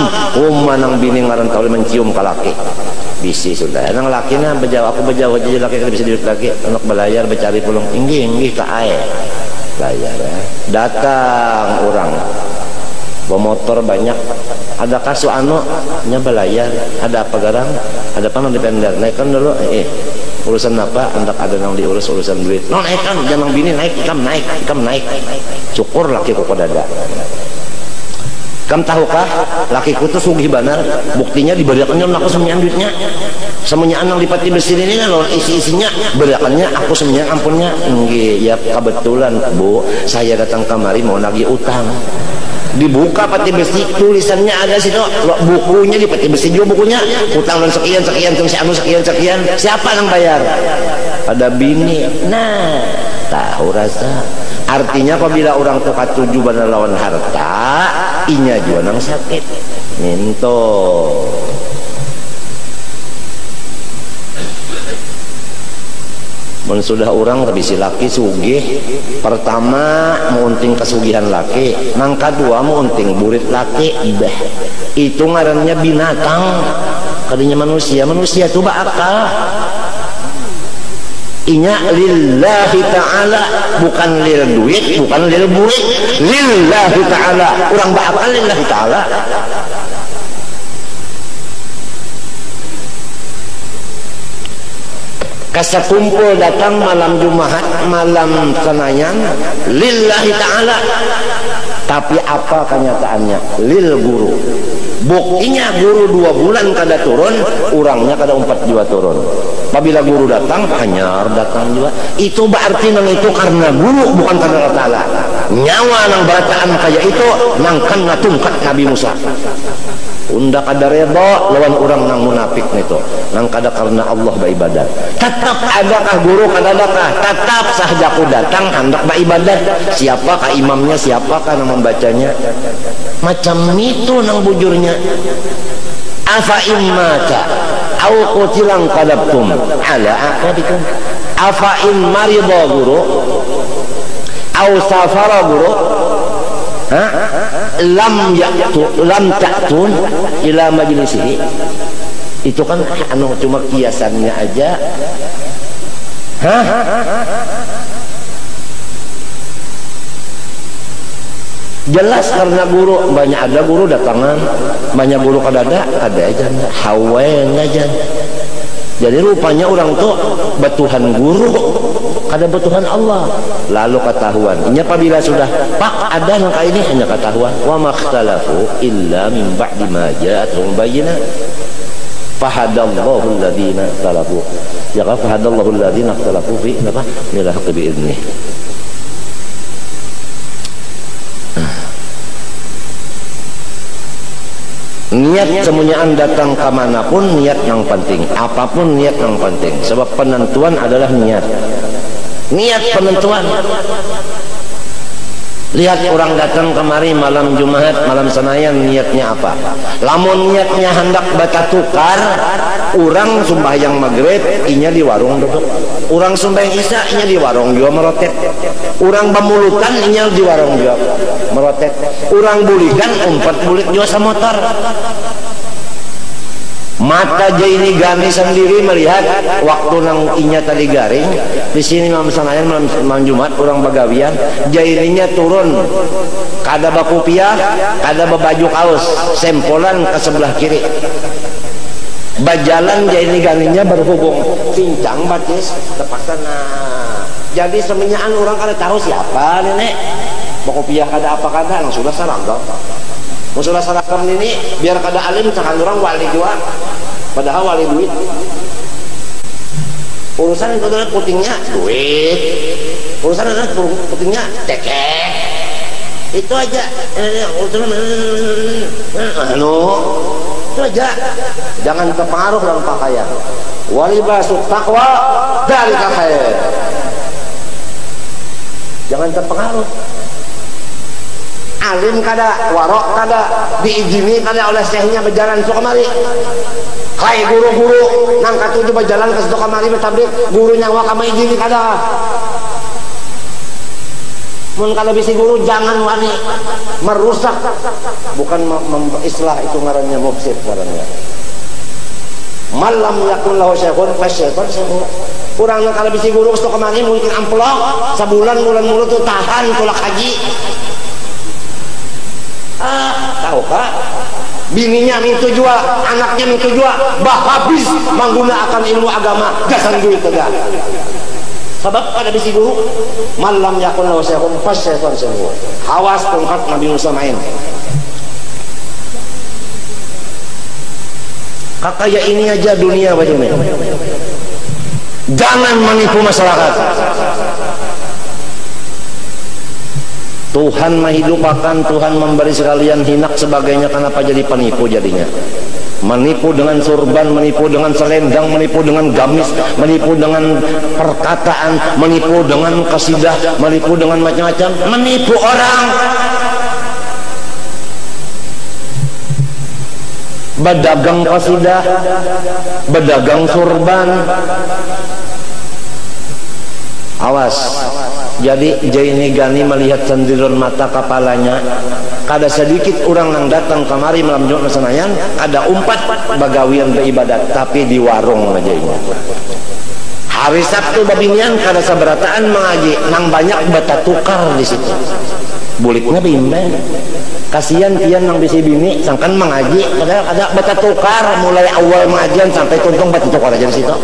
Nang bini ngaran tahu mencium ke laki. Bisi sudah, nang laki na berjauh, aku berjauh jadi laki kada bisa duit lagi, anak belayar bercari pulang inggih ke air, layar. Datang orang bawa motor banyak. Ada kasu anu nya belayar, ada apa garang, ada apa di pender, naikkan dulu. Urusan apa? Hendak ada yang diurus urusan duit. No naikkan, jangan bini naik, ikam naik. Syukur laki ku dada. Kam tahukah lakiku tuh sugih benar, buktinya diberikannya aku semuanya duitnya, semuanya anang dipati besi ini loh isi-isinya berikannya aku semuanya ampunnya. Nggih, ya kebetulan Bu, saya datang kemari mau nagih utang. Dibuka peti besi, tulisannya ada situ, bukunya di peti besi juga bukunya, utang dan sekian sekian, siapa yang bayar? Ada bini. Nah, tahu rasa. Artinya apabila orang tua katuju benar lawan harta, inya juga nang sakit. Minto. mun sudah orang tapi si laki sugih, pertama munting kesugihan laki, nang kedua munting burit laki, itu ngarannya binatang, kadinya manusia itu bakal inya lillahi ta'ala, bukan lil duit, bukan lil buit, lillahi ta'ala, orang bakal lillahi ta'ala. Kasakumpul datang malam Jumat, malam Senayan, lillahi ta'ala. Tapi apa kenyataannya? Lil guru. Buktinya guru 2 bulan kada turun, orangnya kada 4 juga turun. Apabila guru datang, hanyar datang juga. Itu berarti nang itu karena guru, bukan karena Allah Ta'ala. Nyawa nang berataan kaya itu nangkan ngatungkat Nabi Musa. Unda kada reda lawan orang nang munafik itu, nang kada karena Allah beribadat. Tetap adakah guru kada adakah? Tetap sahajaku datang hendak beribadat. Siapakah imamnya, siapakah nang membacanya? Macam itu nang bujurnya. Afa immata au qutilan qadabtum ala aqabikum. Afa in marida guru au safara guru, lam ta'tun ila majlisihi. Itu kan anu cuma kiasannya aja. Jelas karena guru, banyak ada guru datangan, banyak guru kada ada aja hawen aja. Jadi rupanya orang tuh betuhan guru, kada betuhan Allah. Lalu ketahuan. Ini apabila sudah pak ada yang kayak ini hanya ketahuan. Wa makhtalafu illa min ba'di ma ja'atuhum bayyinah. Fahadallahu alladhina ikhtalafu. Ya fahadallahu alladhina ikhtalafu fi apa? Ila haqqi bi idnih. Niat semuanya datang kemanapun, niat yang penting. Apapun niat yang penting. Sebab penentuan adalah niat. Niat penentuan. Lihat orang datang kemari malam Jumat, malam Senayan, niatnya apa? Lamun niatnya hendak bata tukar, orang sembahyang maghrib, inya di warung duduk. Orang sembahyang isya, inya di warung juga merotet. Orang pemulutan, inya di warung juga merotet. Orang bulikan, 4 bulik juga semotor. Mata Jaini Gani sendiri melihat waktu nang inya tadi garing di sini malam Senayan malam Jumat orang bagawian, Jaininya turun kada bakupiah, kada bebaju kaos, sempolan ke sebelah kiri. Bajalan Jaini Ganinya berhubung pincang batis tepatan. Nah, jadi semenyaan orang kada tahu siapa nenek. Bakupiah kada apa kada, nang sudah sarangga. Musulah sarakam ini biar kada alim cakan orang wali juga, padahal wali duit. Urusan itu adalah putingnya duit, urusan adalah putingnya tekek. Itu aja. Itu aja. Jangan terpengaruh dalam pakaian. Walibasut taqwa dari khair. Jangan terpengaruh. Alim kada, warok kada, diizini kada oleh syekhnya berjalan ke kemari. Kai guru-guru nang katuju berjalan ke situ kemari bertablik, gurunya wa kama izini kada. Mun kada bisi guru jangan wani merusak, bukan islah, itu ngarannya mufsid ngarannya. Malam yakun lahu syekhun fasyaitan syekhu. Kurang nang kada bisi guru ke situ kemari mungkin amplok, sebulan mulut tuh tahan tulak haji. Tahu kah? Bininya mintu jua, anaknya mintu jua, bah habis menggunakan ilmu agama, gasan duit tegak. Sebab ada bisi guru, malam yakun lawas yakun pas syaitan semua. Hawas pengkat Nabi Musa main. Kakaya ini aja dunia bagaimana? Jangan menipu masyarakat. Tuhan menghidupakan, Tuhan memberi sekalian hinak sebagainya, kenapa jadi penipu jadinya? Menipu dengan surban, menipu dengan selendang, menipu dengan gamis, menipu dengan perkataan, menipu dengan kasidah, menipu dengan macam-macam, menipu orang. Berdagang kasidah, berdagang surban. Awas. Jadi Jaini Gani melihat cendirun mata kepalanya. Kada sedikit orang yang datang kemari malam Jumat Senayan, ada umpat bagawian beribadat, tapi di warung aja ini. Hari Sabtu babinian kada sabarataan mengaji, nang banyak bata tukar di situ. Buliknya bimbang. Kasihan pian nang bisi bini sangkan mengaji, padahal ada bata tukar mulai awal mengajian sampai tuntung bata tukar aja di situ.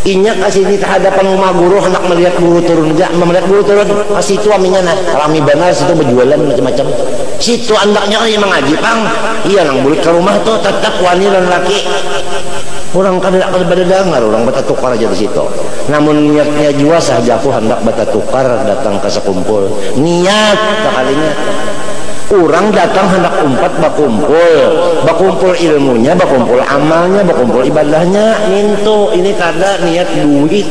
Inya kasih di hadapan rumah guru, hendak melihat guru turun aja, melihat guru turun kasih itu aminnya nah rami benar situ berjualan macam-macam. Situ andaknya yang mengaji pang, iya nang bulik ke rumah tuh tetap wanita dan laki. Orang kada dengar, orang bata tukar aja di situ. Namun niatnya jua saja aku hendak bata tukar datang ke sekumpul. Niat sekalinya. Orang datang hendak umpat bakumpul ilmunya, bakumpul amalnya, bakumpul ibadahnya. Mintu ini kada niat duit.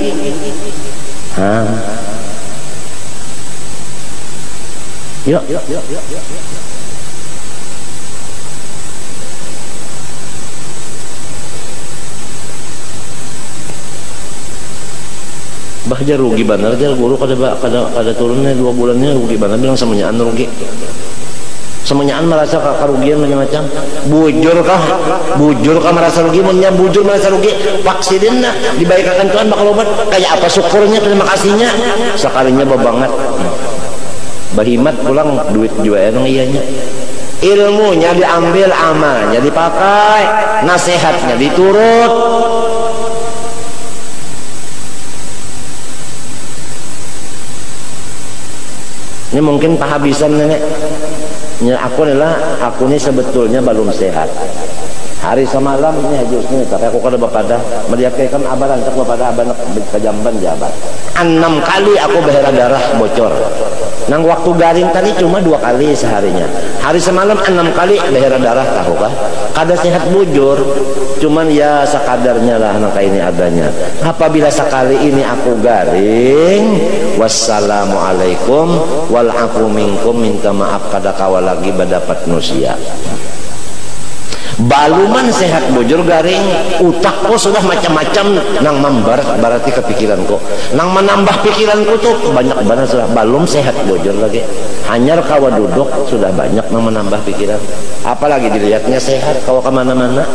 Yuk. Bahja rugi benar dia guru kada turunnya 2 bulannya rugi benar, bilang semuanya rugi. Semuanya merasa kerugian macam-macam. Bujur kah merasa rugi, bujur merasa rugi. Vaksin nah dibaikkan Tuhan bakal obat. Kayak apa syukurnya, terima kasihnya. Sekalinya babangat. Bahimat pulang duit juga yang iyanya. Ilmunya diambil, amalnya dipakai, nasihatnya diturut. Ini mungkin pahabisan nenek. Aku ini sebetulnya belum sehat. Hari semalam ini hajusnya, tapi aku kada bapada melihatkan abaran tak bapada abanak kejamban jabat. 6 kali aku berdarah bocor. Nang waktu garing tadi cuma 2 kali seharinya. Hari semalam 6 kali berdarah, tahu kah? Kada sehat bujur. Cuman ya sekadarnya lah nang ini adanya. Apabila sekali ini aku garing, wassalamualaikum wal afu minkum, minta maaf kada kawa lagi berdapat manusia. Baluman sehat bujur garing, utakku sudah macam-macam nang membarat berarti kepikiranku, nang menambah pikiranku tuh banyak banget sudah. Balum sehat bujur lagi, hanyar kawa duduk sudah banyak nang menambah pikiran, apalagi dilihatnya sehat kawa kemana-mana.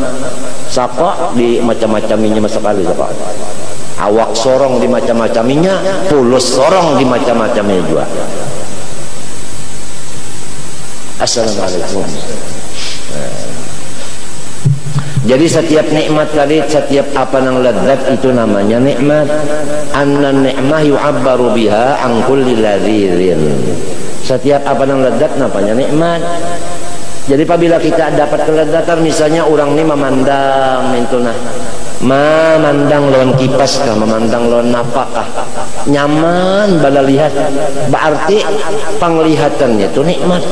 Sapa di macam-macaminya sekali sapa. Awak sorong di macam-macaminya, pulus sorong di macam-macamnya juga. Assalamualaikum. Jadi setiap nikmat tadi, setiap apa yang lezat itu namanya nikmat. Anna ni'mah yu'abbaru biha an kulli ladzirin. Setiap apa yang lezat namanya nikmat. Jadi apabila kita dapat kelezatan, misalnya orang ini memandang mintuna, memandang lawan kipas kah, memandang lawan napakah, nyaman bala lihat, berarti penglihatannya itu nikmat.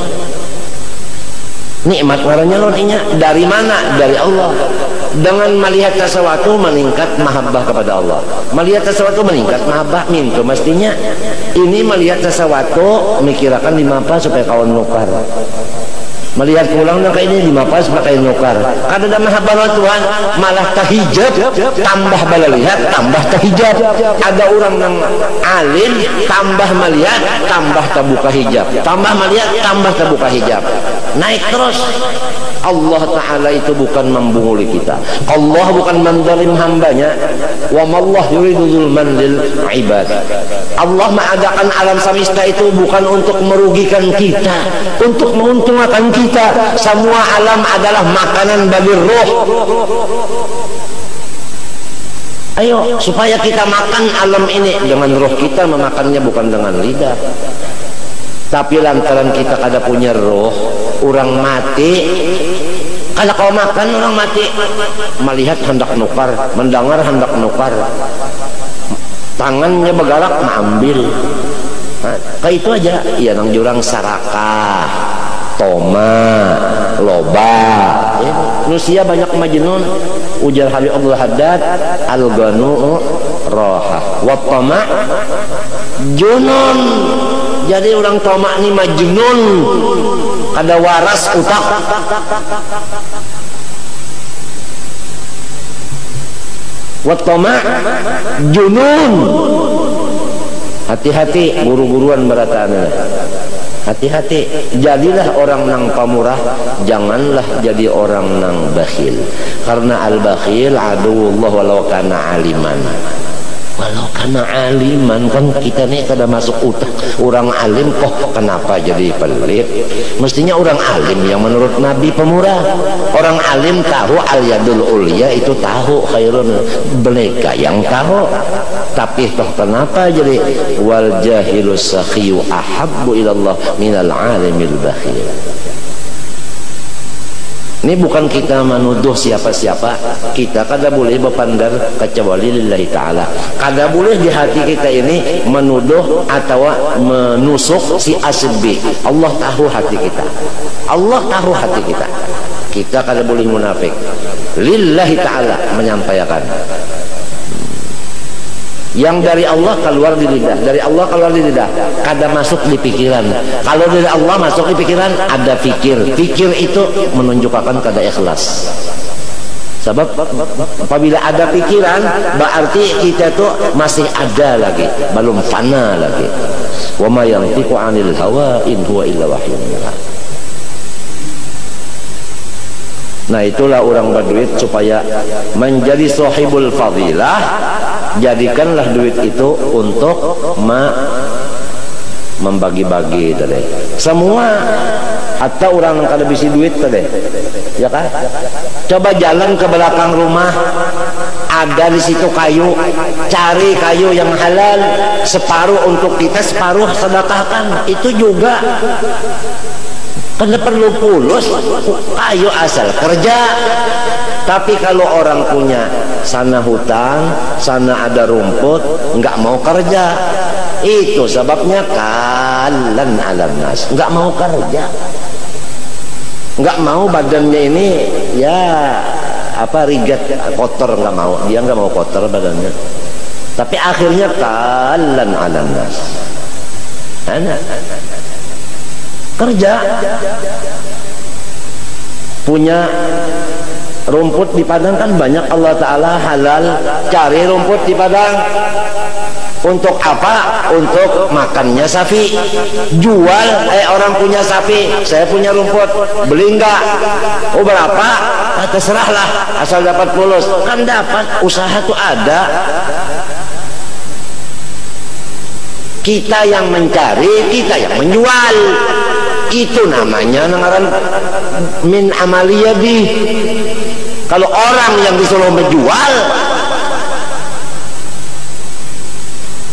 Nikmat ngarannya lawannya dari mana? Dari Allah. Dengan melihat sesuatu meningkat mahabbah kepada Allah. Melihat sesuatu meningkat mahabbah mintu mestinya. Ini melihat sesuatu mikirakan di mapa supaya kawan nukar. melihat pulang dan kayak ini dimapas pakai nukar kada ada mahabbah Tuhan malah tahijab tambah bala lihat tambah tahijab. Ada orang yang alim tambah melihat tambah terbuka hijab, tambah melihat tambah terbuka hijab, naik terus. Allah Ta'ala itu bukan membunguli kita, Allah bukan menzalim hambanya. Wa mallah yuridu zulman lil ibad. Allah mengadakan alam semesta itu bukan untuk merugikan kita, untuk menguntungkan kita. Semua alam adalah makanan bagi roh. Ayo supaya kita makan alam ini dengan roh kita, memakannya bukan dengan lidah. Tapi lantaran kita kada punya roh, orang mati kalau kau makan orang mati, melihat hendak nukar, mendengar hendak nukar, tangannya bergerak mengambil. Nah, kayak itu aja. Ya nang jurang sarakah, toma, loba. Manusia banyak majnun. Ujar Habib Abdul Haddad, al-ganu roha, wa tama junun. Jadi orang toma ini majnun, ada waras utak. Wa tama junun. Hati-hati guru-guruan berataan. Hati-hati, jadilah orang nang pamurah, janganlah jadi orang nang bakhil. Karena al-bakhil aduwullah walau kana aliman. Walau kana aliman, kan kita nih kada masuk utak. Orang alim kok kenapa jadi pelit? Mestinya orang alim yang menurut Nabi pemurah. Orang alim tahu al-yadul ulya itu tahu khairun, mereka yang tahu. Tapi toh kenapa jadi wal jahilus sakhiyu ahabbu ilallah minal alimil bakhil. Ini bukan kita menuduh siapa-siapa, kita kada boleh berpandar kecuali lillahi ta'ala. Kada boleh di hati kita ini menuduh atau menusuk si asbi. Allah tahu hati kita, Allah tahu hati kita. Kita kada boleh munafik. Lillahi ta'ala menyampaikan. Yang dari Allah keluar di lidah, dari Allah keluar di lidah, kada masuk di pikiran. Kalau dari Allah masuk di pikiran, ada fikir. Fikir itu menunjukkan kada ikhlas. Sebab apabila ada pikiran, berarti kita itu masih ada lagi, belum fana lagi. Wa ma yantiqu 'anil hawa in huwa illa wahyun yuha. Nah itulah orang berduit supaya menjadi sahibul fadilah. Jadikanlah duit itu untuk membagi-bagi tadi. Semua atau orang yang kada bisi duit tadi, ya kan? Coba jalan ke belakang rumah, ada di situ kayu, cari kayu yang halal, separuh untuk kita, separuh sedekahkan. Itu juga karena perlu pulus, kayu asal kerja. Tapi kalau orang punya sana hutan, sana ada rumput, nggak mau kerja, itu sebabnya kalan alam nas, nggak mau kerja, nggak mau badannya ini ya apa rigat kotor, nggak mau, dia nggak mau kotor badannya. Tapi akhirnya kalan alam nas, anak kerja punya rumput di padang kan banyak, Allah Ta'ala halal, cari rumput di padang. Untuk apa? Untuk makannya sapi. Jual, orang punya sapi, saya punya rumput, beli enggak? Oh berapa? Terserahlah, asal dapat pulus. Kan dapat, usaha tuh ada. Kita yang mencari, kita yang menjual. Itu namanya ngaran min amaliyadi. Kalau orang yang disuruh menjual,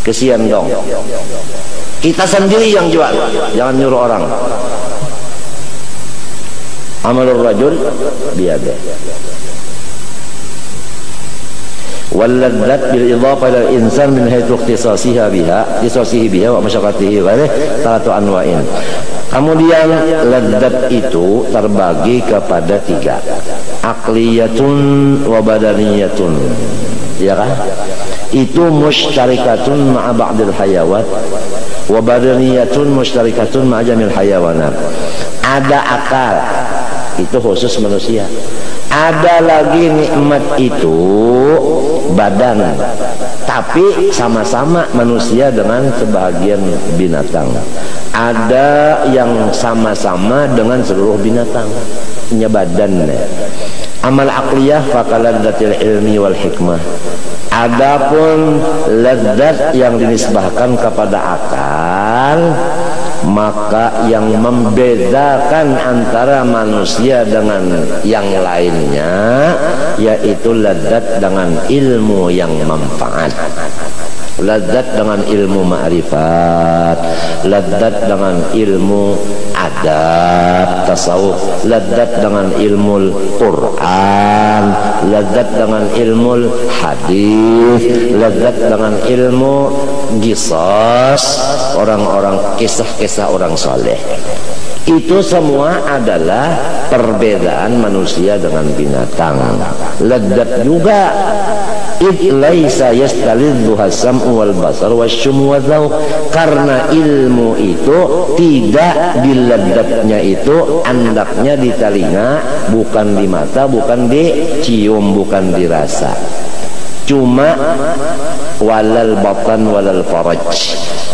kesian dong. Kita sendiri yang jual, jangan nyuruh orang. Amalur rajul biyadih. Walladzat bil idhafah ila insan min haythu ikhtisasihi biha wa masyaqqatihi ghairihi salatu anwa'in. Kemudian ladzat itu terbagi kepada 3, aqliyatun wa badaniyatun, ya kan? Itu musytarikatun ma'a ba'dil hayawat wa badaniyatun musytarikatun ma'a jamil hayawanat. ada akal, itu khusus manusia. Ada lagi nikmat itu badan, tapi sama-sama manusia dengan sebahagian binatang. Ada yang sama-sama dengan seluruh binatang, punya badan. Amal aqliyah fakaladzatil ilmi wal hikmah. Adapun ladzat yang dinisbahkan kepada akal, maka yang membedakan antara manusia dengan yang lainnya yaitu ladzat dengan ilmu yang manfaat, ladzat dengan ilmu ma'rifat, ladzat dengan ilmu adab tasawuf, ladzat dengan ilmu Quran, ladzat dengan ilmu hadis, ladzat dengan ilmu qisas, orang-orang kisah-kisah orang saleh. Itu semua adalah perbedaan manusia dengan binatang. Ladzat juga laisa yastalidhuha sam'u wal basar wasyum wa dzauq, karena ilmu itu tidak diladzatnya itu andaknya di telinga, bukan di mata, bukan dicium, bukan dirasa. Cuma walal batan walal faraj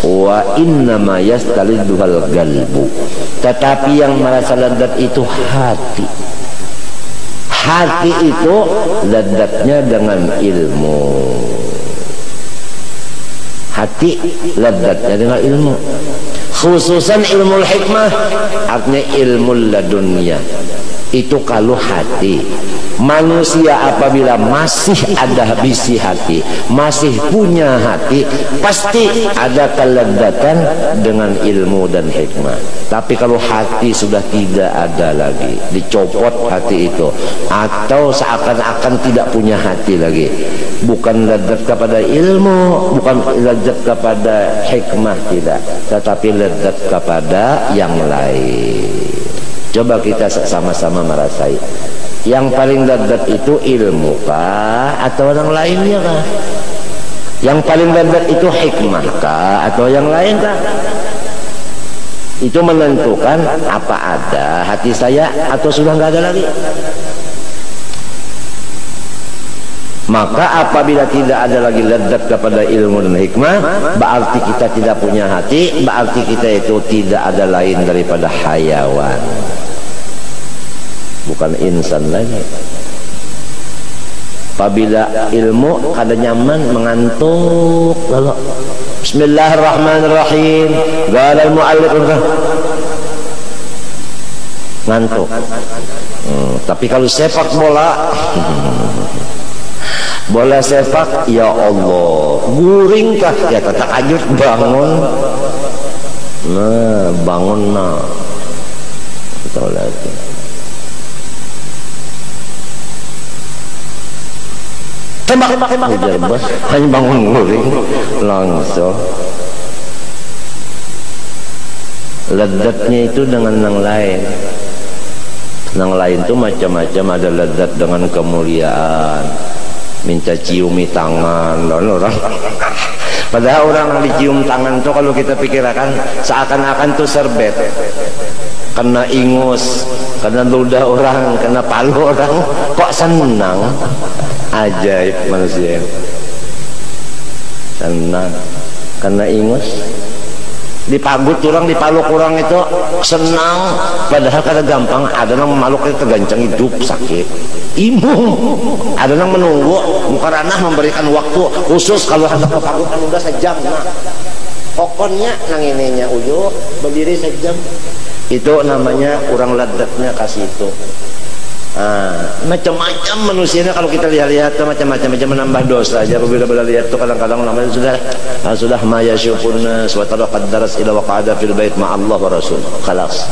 wa innama yastalidhuhal qalbu, tetapi yang merasa ladzat itu hati. Hati itu ladzatnya dengan ilmu. Hati ladzatnya dengan ilmu. Khususan ilmu hikmah, artinya ilmu ladunya. Itu kalau hati. Manusia apabila masih ada bisi hati, masih punya hati, pasti ada keladzatan dengan ilmu dan hikmah. Tapi kalau hati sudah tidak ada lagi, dicopot hati itu, atau seakan-akan tidak punya hati lagi, bukan ladzat kepada ilmu, bukan ladzat kepada hikmah, tidak, tetapi ladzat kepada yang lain. Coba kita sama-sama merasai. Yang paling ladzat itu ilmu kah atau orang lainnya kah? Yang paling ladzat itu hikmah kah atau yang lain kah? Itu menentukan apa ada hati saya atau sudah nggak ada lagi. Maka apabila tidak ada lagi ladzat kepada ilmu dan hikmah, berarti kita tidak punya hati, berarti kita itu tidak ada lain daripada hayawan, bukan insan lagi. Apabila ilmu kada nyaman, mengantuk, lalu Bismillahirrahmanirrahim, qala al-mu'allif, ngantuk. Tapi kalau sepak bola bola sepak, ya Allah, guring kah? Ya tetap ajut bangun. Nah, bangun nah. Kita lagi. Tembak, hanya bangun guring langsung. Ladzatnya itu dengan yang lain. Yang lain itu macam-macam, ada ladzat dengan kemuliaan, minta ciumi tangan dan orang. Padahal orang yang dicium tangan itu kalau kita pikirkan seakan-akan tuh serbet, kena ingus, kena ludah orang, kena palu orang, kok senang. Ajaib manusia, senang kena ingus, dipagut orang, dipaluk orang itu senang. Padahal kada gampang. Ada yang memaluk itu tergancang hidup sakit, imung. Ada yang menunggu mukaranah memberikan waktu khusus. Kalau hendak kepagutan udah sejam, nah pokoknya nang ininya ujuk berdiri sejam. Itu namanya kurang ladzatnya kasih itu. Macam-macam manusianya kalau kita lihat-lihat macam-macam, menambah dosa aja. Bila lihat tuh kadang-kadang namanya sudah maya syukurna suatu qaddaras ila waqada fil bait ma Allah wa rasul. Khalas.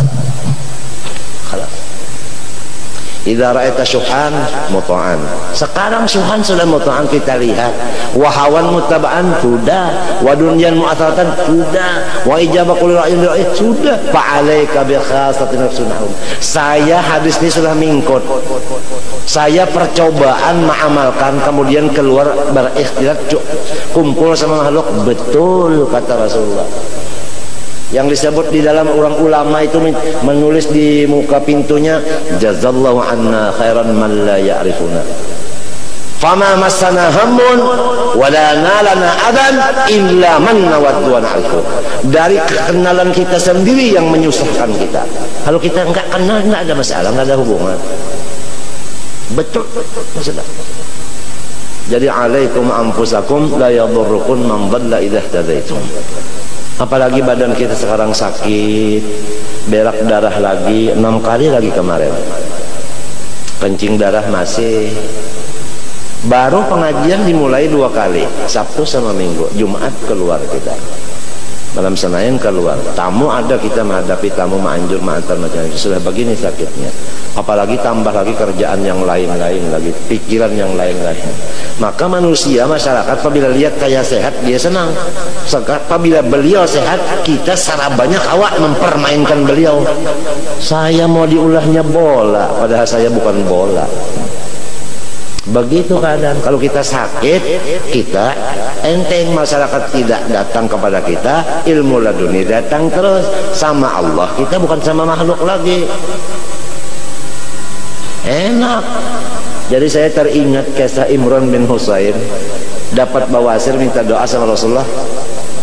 Idza ra'aita syuhan muta'an. Sekarang syuhan sudah muta'an, kita lihat. Wa hawan mutaba'an sudah, wa dunyan mu'athatan sudah, wa ijabah kulli ra'yin sudah. Fa 'alaika bi khassati nafsunahum. Saya hadis ini sudah mingkot. Saya percobaan mengamalkan, kemudian keluar berikhtiar kumpul sama makhluk. Betul kata Rasulullah. Yang disebut di dalam orang ulama itu menulis di muka pintunya, jazallahu anna khairan man la ya'rifuna. Fama massana hammun wala nalana adan illa man nawadduan alku. Dari kekenalan kita sendiri yang menyusahkan kita. Kalau kita enggak kenal, enggak ada masalah, enggak ada hubungan. Betul masalah. Jadi alaikum anfusakum la yadurrukum man dhalla idza ihtadaitum. Apalagi badan kita sekarang sakit, berak darah lagi 6 kali lagi kemarin, kencing darah masih. Baru pengajian dimulai 2 kali, Sabtu sama Minggu. Jumat keluar kita, malam Senin keluar. Tamu ada, kita menghadapi tamu, manjur, mantar macam itu. Sudah begini sakitnya, apalagi tambah lagi kerjaan yang lain-lain lagi, pikiran yang lain-lain. Maka manusia, masyarakat apabila lihat kaya sehat, dia senang. Apabila beliau sehat, kita secara banyak awak mempermainkan beliau. Saya mau diulahnya bola, padahal saya bukan bola. Begitu keadaan. Kalau kita sakit, kita enteng, masyarakat tidak datang kepada kita, ilmu laduni datang terus. Sama Allah kita, bukan sama makhluk lagi. Enak. Jadi saya teringat kisah Imran bin Husain, dapat bawasir, minta doa sama Rasulullah,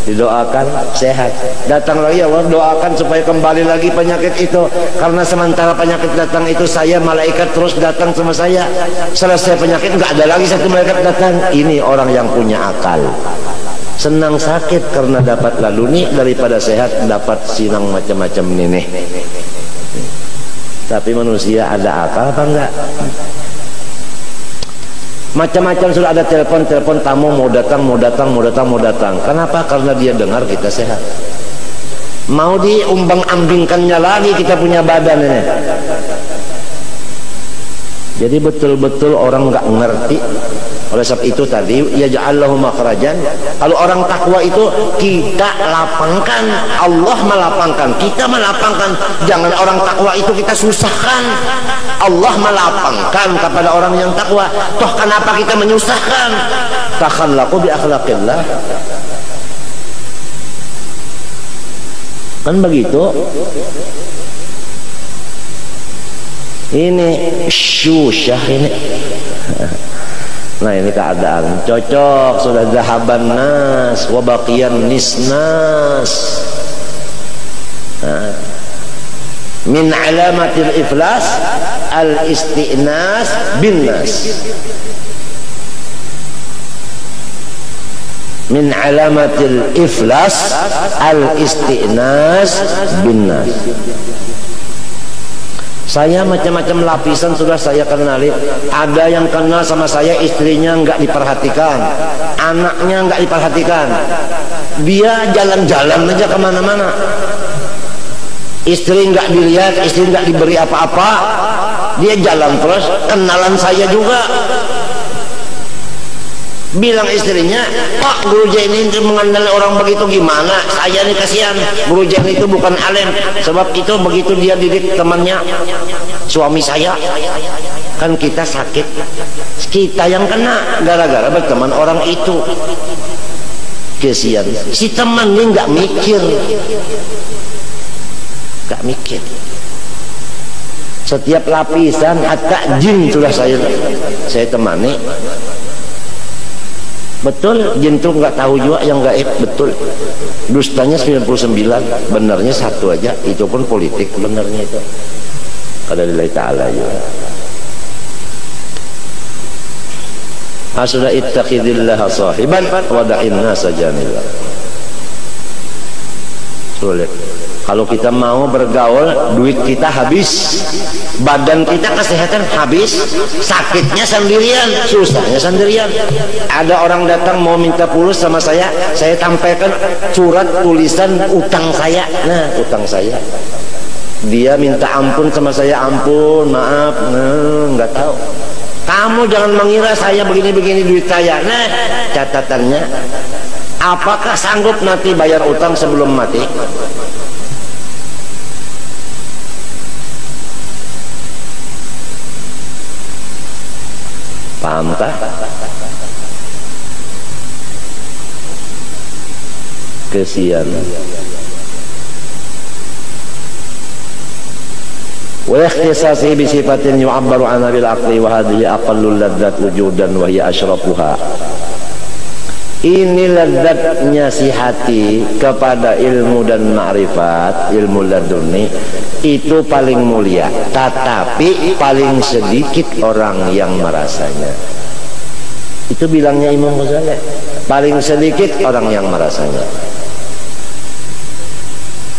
didoakan sehat. Datang lagi, Allah doakan supaya kembali lagi penyakit itu. Karena sementara penyakit datang itu, saya malaikat terus datang sama saya. Selesai penyakit, nggak ada lagi satu malaikat datang. Ini orang yang punya akal. Senang sakit karena dapat laluni daripada sehat dapat sinang macam-macam ini. Tapi manusia ada akal apa enggak? Macam-macam sudah ada telepon tamu mau datang. Kenapa? Karena dia dengar kita sehat. Mau diumbang-ambingkannya lagi kita punya badan ini. Jadi betul-betul orang nggak ngerti. Oleh sebab itu tadi, ya ja'allahu makhrajan. Kalau orang takwa itu kita lapangkan, Allah melapangkan, kita melapangkan. Jangan orang takwa itu kita susahkan. Allah melapangkan kepada orang yang takwa. Toh kenapa kita menyusahkan? Takhallaqu bi akhlaqillah. Kan begitu. Ini syusyah ini. Nah ini keadaan cocok, sudah zahaban nas wa baqiyan nisnas. Min alamatil iflas al isti'nas bin nas. Min alamatil iflas al isti'nas bin nas. Saya macam-macam lapisan sudah saya kenali. Ada yang kenal sama saya, istrinya nggak diperhatikan, anaknya nggak diperhatikan, dia jalan-jalan aja kemana-mana, istri nggak dilihat, istri nggak diberi apa-apa, dia jalan terus. Kenalan saya juga, bilang istrinya, Pak, Guru Jain ini mengandalkan orang begitu gimana? Saya nih kasihan, Guru Jain itu bukan alim. Sebab itu begitu dia didik temannya, suami saya. Kan kita sakit, kita yang kena gara-gara berteman orang itu. Kasihan, si teman ini nggak mikir. Setiap lapisan, hatta jin sudah saya temani. Betul, jin itu nggak tahu juga yang gaib, betul. Dustanya 99, benarnya 1 aja, itu pun politik benarnya itu. Qala lillahi ta'ala juga. Sudah ittaqidillaha sahiban wa da'in nasa janiban. Sulit. Kalau kita mau bergaul, duit kita habis, badan kita kesehatan habis, sakitnya sendirian, susahnya sendirian. Ada orang datang mau minta pulus sama saya tampilkan surat tulisan utang saya. Nah, utang saya. Dia minta ampun sama saya, ampun, maaf, nggak tahu. Kamu jangan mengira saya begini-begini duit saya. Nah, catatannya, apakah sanggup nanti bayar utang sebelum mati? Pahamkah? Kesian. wa ikhtisasi bi sifatin yu'abbaru anha bil aqli wa hadhihi aqallul ladzat wujudan wa hiya asyrafuha. Ini lezatnya si hati kepada ilmu dan ma'rifat, ilmu laduni itu paling mulia, tetapi paling sedikit orang yang merasanya. Itu bilangnya Imam Ghazali, paling sedikit orang yang merasanya.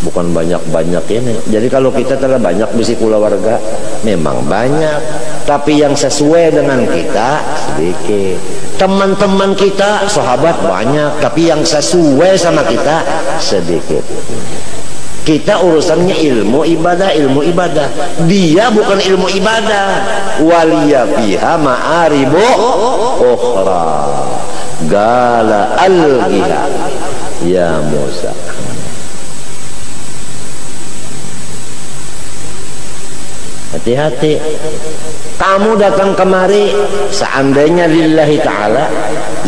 Bukan banyak-banyak ini. Jadi kalau kita telah banyak bisi keluarga, memang banyak, tapi yang sesuai dengan kita sedikit. Teman-teman kita, sahabat banyak, tapi yang sesuai sama kita sedikit. Kita urusannya ilmu ibadah, ilmu ibadah. Dia bukan ilmu ibadah. Waliya fiha ma'aribu ukhra. Gala al-giha ya Musa. Hati-hati. Kamu datang kemari, seandainya lillahi ta'ala,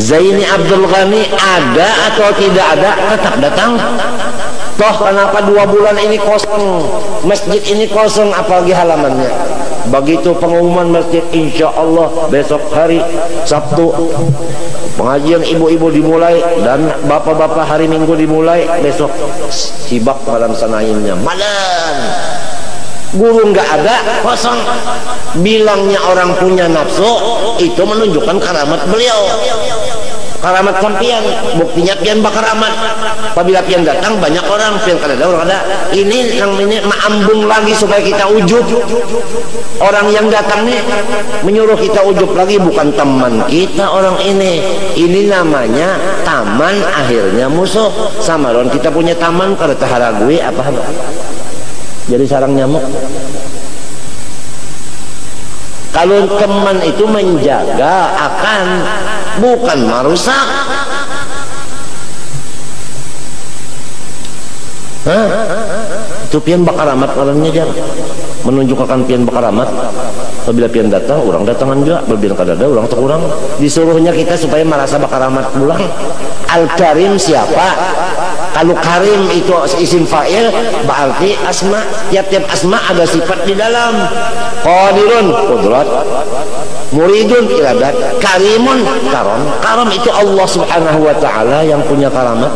Zaini Abdul Ghani ada atau tidak ada, tetap datang. Toh kenapa 2 bulan ini kosong, masjid ini kosong, apalagi halamannya. Begitu pengumuman masjid, insya Allah besok hari Sabtu pengajian ibu-ibu dimulai dan bapak-bapak hari Minggu dimulai, besok sibak malam sanainnya malam. Guru nggak ada, kosong. Bilangnya orang punya nafsu, itu menunjukkan karamat beliau, karamat sampian. Buktinya pian bakaramat. Apabila pian datang banyak orang, pian kada ada orang ada. Ini yang ini maambung lagi supaya kita ujub. Orang yang datang nih menyuruh kita ujub lagi, bukan teman kita orang ini. Ini namanya taman akhirnya musuh. Sama orang kita punya taman kada taharagui apa? Jadi sarang nyamuk. Kalau teman itu menjaga akan, bukan merusak. Itu pian bakaramat malamnya jar, menunjukkan pian bakaramat. Apabila pian datang, orang datangan juga. Berbila kadada, orang terkurang. Disuruhnya kita supaya merasa bakaramat pulang. Al-Karim siapa? Kalau Karim itu isim fa'il, berarti asma. Tiap-tiap asma ada sifat di dalam. Qadirun, qudrat. Muridun, iradat. Karimun, karam. Karam itu Allah subhanahu wa ta'ala yang punya karamat,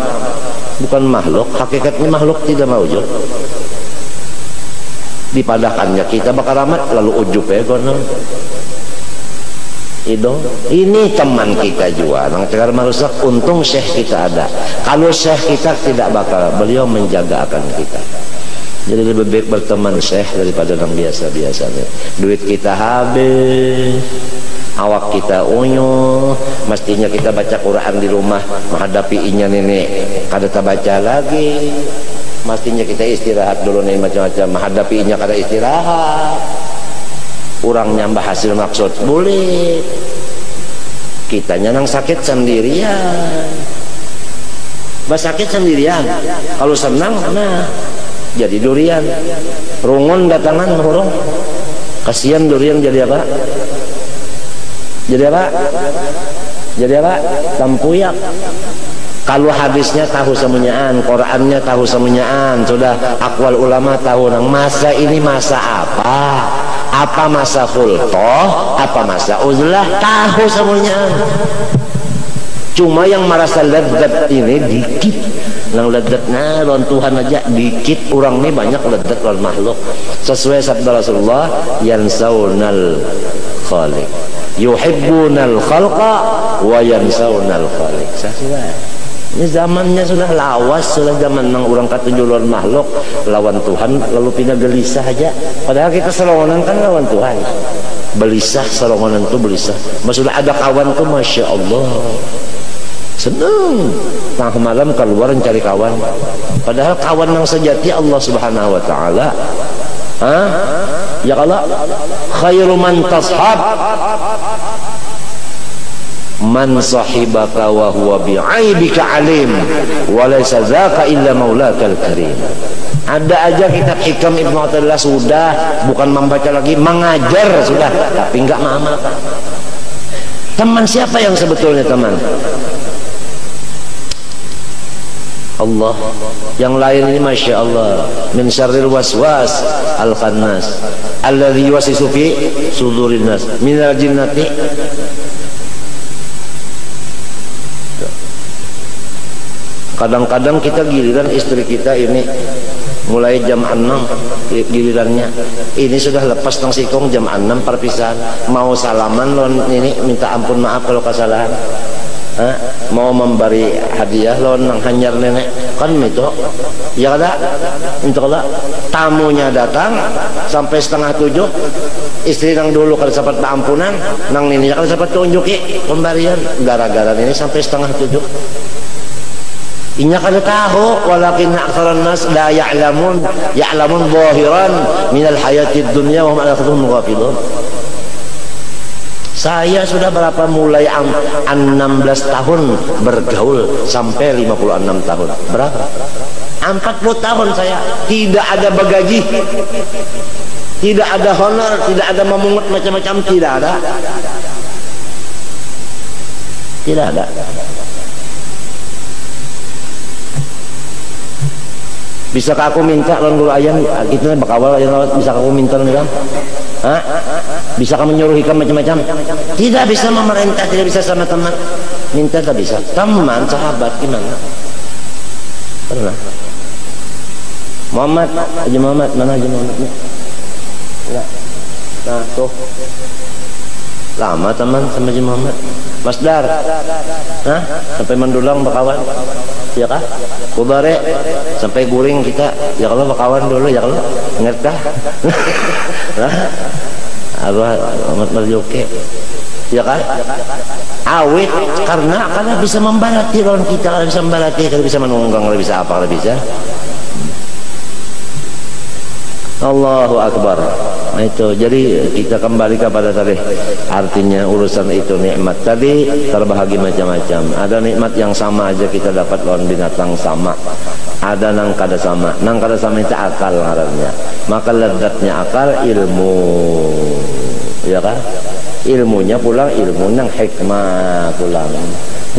bukan makhluk. Hakikatnya makhluk tidak maujud. Dipadakannya kita bakaramat, lalu ujub ya kono. Ini teman kita juga nang tegar merusak. Untung syekh kita ada. Kalau syekh kita tidak bakal, beliau menjaga akan kita. Jadi lebih baik berteman syekh daripada yang biasa-biasa. Duit kita habis, awak kita unyu, mestinya kita baca Quran di rumah, menghadapi inya nenek kada baca lagi. Mestinya kita istirahat dulu nih, macam-macam menghadapi inya kada istirahat. Orang nyambah hasil maksud boleh, kita nang sakit sendirian, sakit sendirian. Kalau senang nah jadi durian, rungun datangan merung, kasihan durian jadi apa? Jadi apa? Jadi apa? Tempuyak. Kalau hadisnya tahu semuanyaan, Qurannya tahu semuanyaan, sudah akwal ulama tahu nang masa ini masa apa? Apa masa khulqah, apa masa uzlah, tahu semuanya. Cuma yang merasa lezat ini dikit. Nang lezatnya lawan Tuhan aja dikit, orang ini banyak lezat lawan makhluk. Sesuai sabda Rasulullah, yansaunal khaliq, yuhibbunal khalqa wa yansaunal khaliq. Sesuai. Ini zamannya sudah lawas, sudah zaman nang orang katuju lawan makhluk, lawan Tuhan lalu pindah gelisah aja. Padahal kita selongonan kan lawan Tuhan. Belisah, selongonan itu belisah. Maksudnya ada kawan tuh masya Allah, seneng. Tengah malam keluar cari kawan. Padahal kawan yang sejati Allah Subhanahu Wa Taala. Ya Allah, khairu man tashab man sahibaka wa huwa bi'aibika alim wa laysa zaka illa maulakal karim. Ada aja kitab hikam Ibnu Athaillah sudah, bukan membaca lagi, mengajar sudah, tapi enggak mengamalkan. Teman siapa yang sebetulnya teman? Allah. Yang lain ini Masya Allah, min syarril waswas al khannas alladzi yuwaswisu fi sudurin nas minal jinnati. Kadang-kadang kita giliran istri kita ini mulai jam 6 gilirannya, ini sudah lepas tang sikong jam 6 perpisahan, mau salaman lon ini minta ampun maaf kalau kesalahan, mau memberi hadiah lon nang hanyar nenek kan itu ya kada itu kada, tamunya datang sampai 6:30, istri nang dulu kada sempat ampunan nang ini kada sempat tunjuki pemberian, gara-gara ini sampai 6:30. Inya kada tahu, walakin aktsaran nas la ya'lamun zahiran minal hayatid dunya wa hum 'an akhirihim ghafilun. Saya sudah berapa mulai 16 tahun bergaul sampai 56 tahun. Berapa? 40 tahun saya tidak ada bagaji, tidak ada honor, tidak ada memungut macam-macam, tidak ada. Tidak ada. Bisa aku minta lawan guru ayam gitu bakawal ayam lawat, bisa aku minta nih kan? Bisa kamu nyuruh hikam macam-macam? Tidak bisa memerintah, tidak bisa sama teman. Minta tak bisa. Teman, sahabat gimana? Pernah? Muhammad, Haji Muhammad, mana Haji Muhammadnya? Enggak. Nah, tuh. Lama teman sama Haji Muhammad. Mas Dar, sampai Mendulang bakawan, ya kah? Kubare sampai Guring kita, ya kalau bakawan dulu, ya kalau ngerti? Arwah Ahmad Marjoke, ya kan? Awet karena bisa membarati lawan kita, kalau bisa membarati, kalau bisa menunggang, kalau bisa apa, kalau bisa. Allahu Akbar. Nah itu, jadi kita kembali kepada tadi artinya urusan itu nikmat tadi terbahagi macam-macam. Ada nikmat yang sama aja kita dapat lawan binatang sama, ada nang kada sama. Nang kada sama itu akal ngarannya. Maka lezatnya akal ilmu, ya kan? Ilmunya pulang ilmu nang hikmah pulang.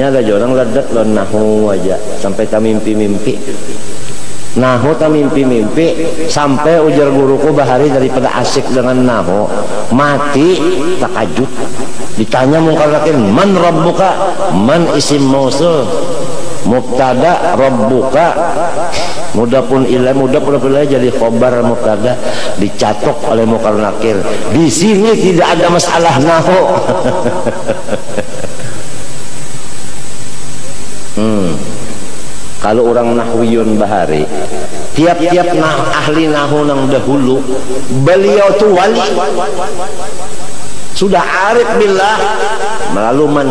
Nya ada orang lezat lawan nahu aja sampai tak mimpi-mimpi. Nahu tak mimpi-mimpi sampai ujar guruku bahari daripada asik dengan nahu mati takajud. Ditanya mungkar nakir, man rabbuka, man isim mausul, mubtada rabbuka, mudah pun ilah jadi khobar mubtada, dicatok oleh mungkar nakir. Di sini tidak ada masalah nahu. Kalau orang nahwiyun bahari, tiap-tiap ahli nahu nang dahulu, beliau tuh wali, sudah arif billah, lalu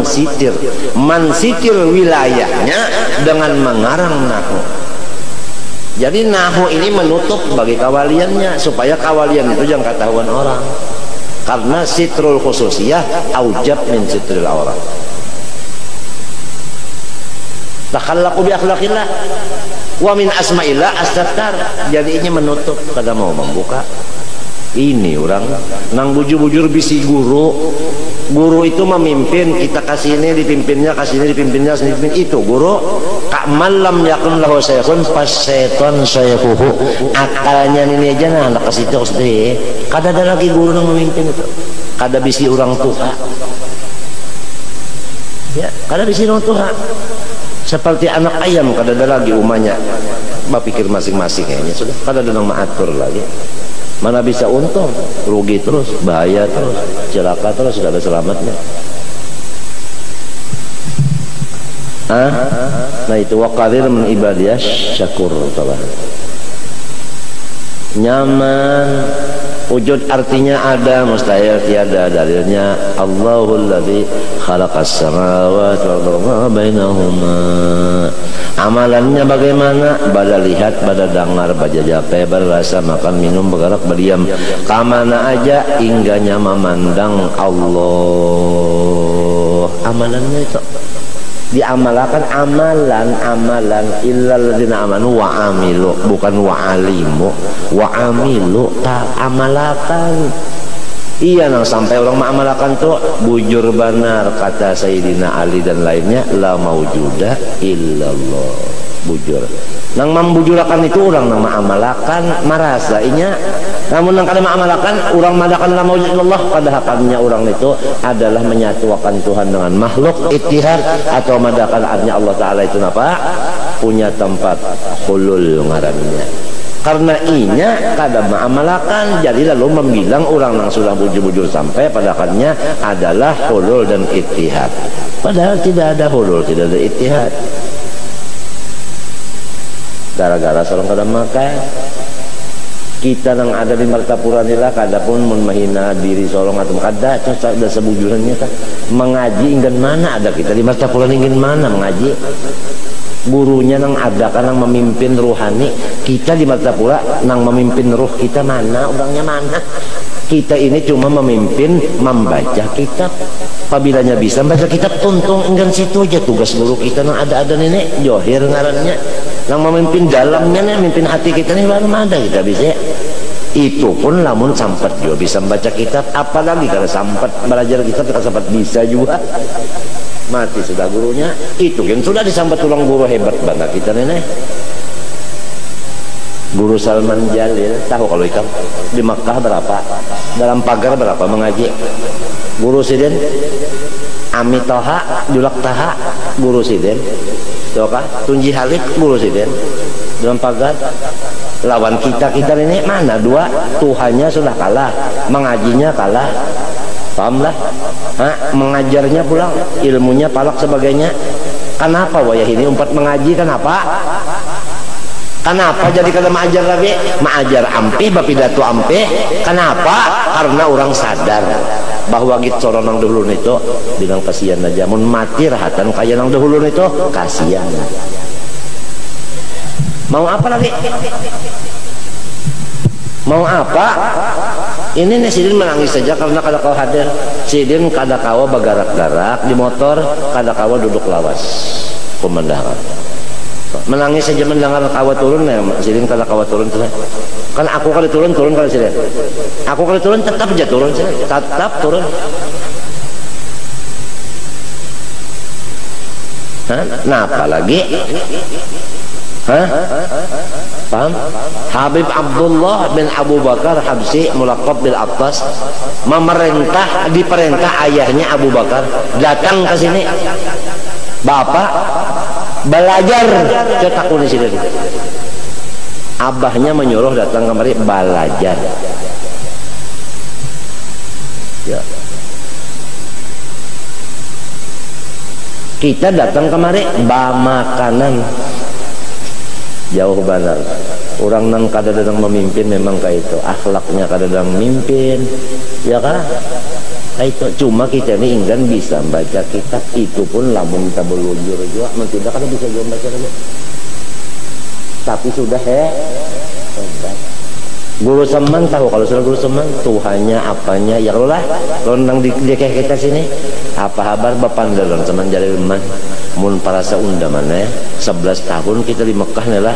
mensitir wilayahnya dengan mengarang nahu. Jadi nahu ini menutup bagi kawaliannya, supaya kawalian itu jangan ketahuan orang, karena sitrul khususiyah aujab min sitril aurat. Takhallaqu bi akhlaqillah wa min asma'illah as-sattar. Jadi ini menutup, kada mau membuka. Ini orang nang bujur-bujur bisi guru itu memimpin, kita kasih ini dipimpinnya, kasih ini dipimpinnya, dipimpin itu guru. Kak malam yakun lahu sayakun pas setan sayakuhu. Akalnya ini aja nah anak kasih itu sedih. Kada ada lagi guru nang memimpin itu. Kada bisi orang tua. Ya, kada bisi orang tua. Seperti anak ayam, kada ada lagi umanya. Bapikir masing-masing kayaknya sudah, kada ada nang maatur lagi. Mana bisa untung, rugi terus, bahaya terus, celaka terus, sudah ada selamatnya. Nah itu waqadir min ibadiyah syakur telah. Nyaman, wujud artinya ada, mustahil tiada. Dalilnya Allahul ladzi khalaqas samawati wal arda bainahuma. Amalannya bagaimana? Bada lihat, bada dengar, baca jape, berasa, makan, minum, bergerak, berdiam. Kamana aja hingganya memandang Allah. Amalannya itu diamalkan, amalan illal ladzina amanu wa amilu, bukan wa alimu, wa amilu, tak amalakan. Iya nang sampai orang mengamalkan tuh bujur benar kata Sayyidina Ali dan lainnya, la maujuda illallah. bujur. Nang membujurakan itu orang nama amalakan marasa inya, namun nang kada amalakan orang madakan nama Allah pada hakamnya orang itu adalah menyatukan Tuhan dengan makhluk ittihad atau madakan artinya Allah Ta'ala itu apa? Punya tempat hulul ngarannya. Karena inya kada amalakan jadi lalu membilang orang yang sudah bujur-bujur sampai padakannya adalah hulul dan ittihad. Padahal tidak ada hulul, tidak ada ittihad. Gara-gara seorang kada makan kita yang ada di Martapura nila kada pun menghina diri seorang atau kada ada sebujurannya kan mengaji ingin mana ada kita di Martapura ingin mana mengaji gurunya nang ada kan nang memimpin ruhani kita di Martapura nang memimpin ruh kita mana orangnya mana kita ini cuma memimpin membaca kitab apabila bisa baca kitab tuntung enggan situ aja tugas guru kita nang ada nenek Johir ngarannya yang memimpin dalamnya nih, memimpin hati kita nih baru ada kita bisa. Itu pun lamun sampai juga bisa membaca kitab, apalagi kalau sampai belajar kitab kita sempat bisa juga. Mati sudah gurunya, itu kan sudah disambat tulang guru hebat banget kita nih. Guru Salman Jalil, tahu kalau ikan di Makkah berapa, dalam pagar berapa mengaji. Guru Siden, Ami Toha, Julak Taha, Guru Siden. Toka Tunji Halid guru siden dalam pagar lawan kita ini mana dua Tuhannya sudah kalah mengajinya kalah pahamlah mengajarnya pulang ilmunya palak sebagainya kenapa wayah ini umpat mengaji kenapa jadi kada mengajar lagi mengajar ampi bapidato ampi kenapa karena orang sadar bahwa gitu orang nang dahulu itu bilang kasihan aja mun mati rahatan kaya nang dahulu itu kasihan mau apa lagi mau apa ini nih Sidin menangis saja karena kada kau hadir Sidin kada kawa bagarak-garak di motor kada kawa duduk lawas pemandangan menangis saja mendengar kawa turun ya Sidin kada kawa turun kan aku kali turun kali Sidin aku kali turun tetap aja turun tetap turun nah apalagi paham? Habib Abdullah bin Abu Bakar Habsi mulaqab bil Attas diperintah ayahnya Abu Bakar datang ke sini bapak belajar cetak kunis ini abahnya menyuruh datang kemari belajar ya kita datang kemari makanan jauh benar orang nang kadang-kadang memimpin memang kayak itu akhlaknya kadang-kadang memimpin ya kan kayak itu cuma kita ini enggan bisa baca kitab itu pun lamun kita belujur juga tidak kada bisa juga baca lagi tapi sudah guru Seman tahu kalau sudah guru Seman Tuhannya apanya ya lah londang di kita sini apa kabar bapak dalam Seman Jalilman mun parasa undamane 11 tahun kita di Mekah nih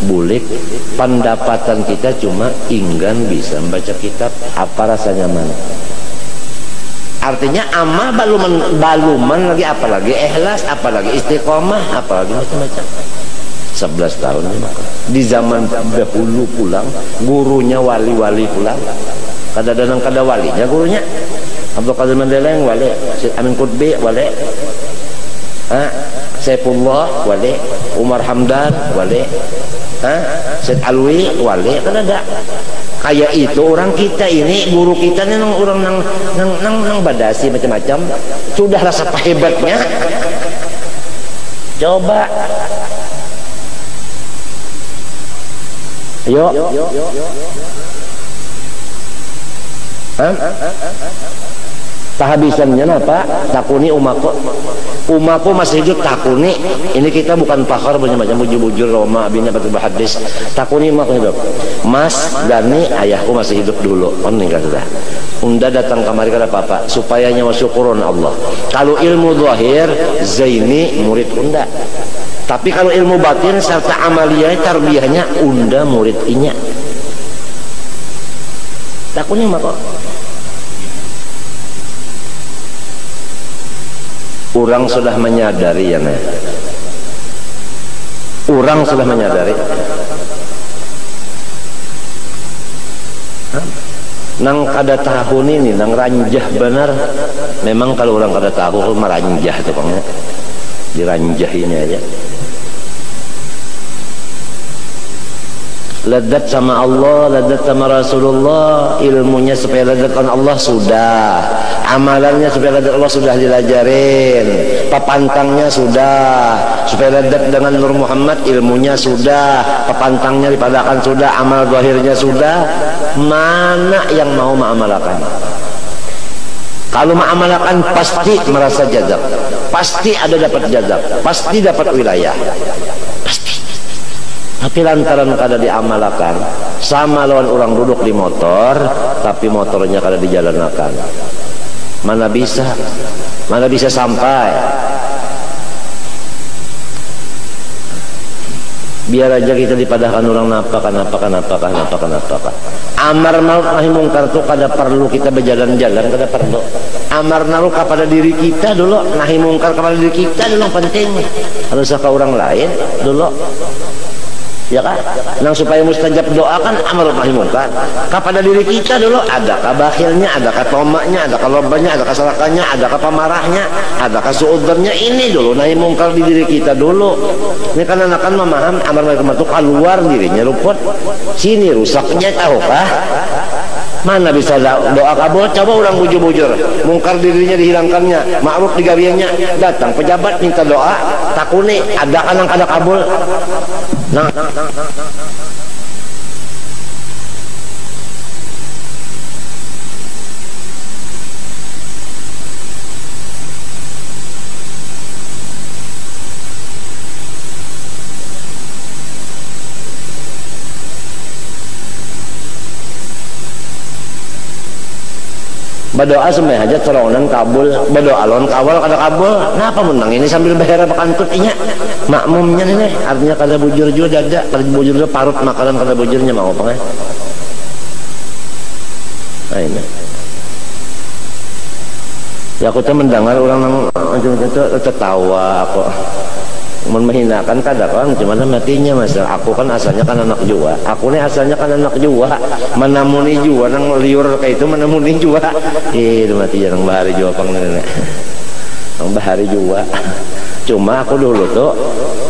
bulik pendapatan kita cuma enggan bisa membaca kitab apa rasanya mana artinya amal baluman lagi apalagi ikhlas apalagi istiqomah apalagi macam-macam 11 tahun di zaman dahulu pulang gurunya wali-wali pulang kadang-kadang kada walinya gurunya Abdul Qadir Mandeleng wali Syed Amin Qutbi wali Saifullah wali Umar Hamdan wali Syed Alwi wali kan ada kayak itu orang kita ini guru kita ini orang nang badasi macam-macam sudah rasa hebatnya coba yuk tahabisannya apa takuni umaku masih hidup takuni ini kita bukan pakar macam-macam bujur-bujur Roma bina batu hadis takuni umaku hidup mas Dani ayahku masih hidup dulu meninggal sudah unda datang kemari kata papa supaya nyawa syukurun Allah kalau ilmu zahir Zaini murid unda tapi kalau ilmu batin serta amaliyah tarbiyahnya unda murid inya takuni umaku orang sudah menyadari ya orang sudah menyadari. Nang kada tahu ini, nang ranjah benar. Memang kalau orang kada tahu meranjah tuh bang, diranjah ini aja. Ladat sama Allah, ladat sama Rasulullah, ilmunya supaya ladat kan Allah sudah, amalannya supaya ladat Allah sudah dilajarin, papantangnya sudah, supaya ladat dengan Nur Muhammad, ilmunya sudah, papantangnya dipadakan sudah, amal zahirnya sudah. Mana yang mau mengamalkan? Kalau mengamalkan pasti merasa jazab, pasti ada dapat jazab, pasti dapat wilayah, pasti. Tapi lantaran kada diamalkan, sama lawan orang duduk di motor tapi motornya kada dijalankan, mana bisa sampai. Biar aja kita dipadahkan orang napakan. Amar ma'ruf nahi mungkar itu kada perlu kita berjalan-jalan, kada perlu. Amar ma'ruf kepada diri kita dulu, nahi mungkar kepada diri kita dulu penting. Harus ke orang lain dulu. Ya kan? Nang supaya mustajab doa kan amar nahi mungkar. Kepada diri kita dulu, adakah bakhilnya, adakah tomaknya, adakah lobanya, adakah salakanya, adakah pemarahnya, adakah suudzonnya, ini dulu nahi mungkar di diri kita dulu. Ini kan anak-anak memaham amar nahi mungkar itu keluar dirinya luput. Sini rusaknya tahukah? Mana bisa doa kabul? Coba orang bujur-bujur, mungkar dirinya dihilangkannya, ma'ruf digawiannya, datang pejabat minta doa, takuni ada kan yang kada kabul. Nah, berdoa semai aja teronan kabul, berdoa lon kawal kada kabul. Kenapa menang ini sambil bayar apa kantut inya? Makmumnya nih, artinya kada bujur juga dada, kada bujur juga parut makanan kada bujurnya mau apa kan? Nah ini. Ya aku tuh mendengar orang macam itu tertawa aku. Menghinakan kada kan cuma matinya mas. Aku kan asalnya kan anak jua, aku nih asalnya kan anak jua, menamuni jua nang liur kayak itu menamuni jua. Mati jarang bahari jua pang nenek, nang bahari jua. Cuma aku dulu tuh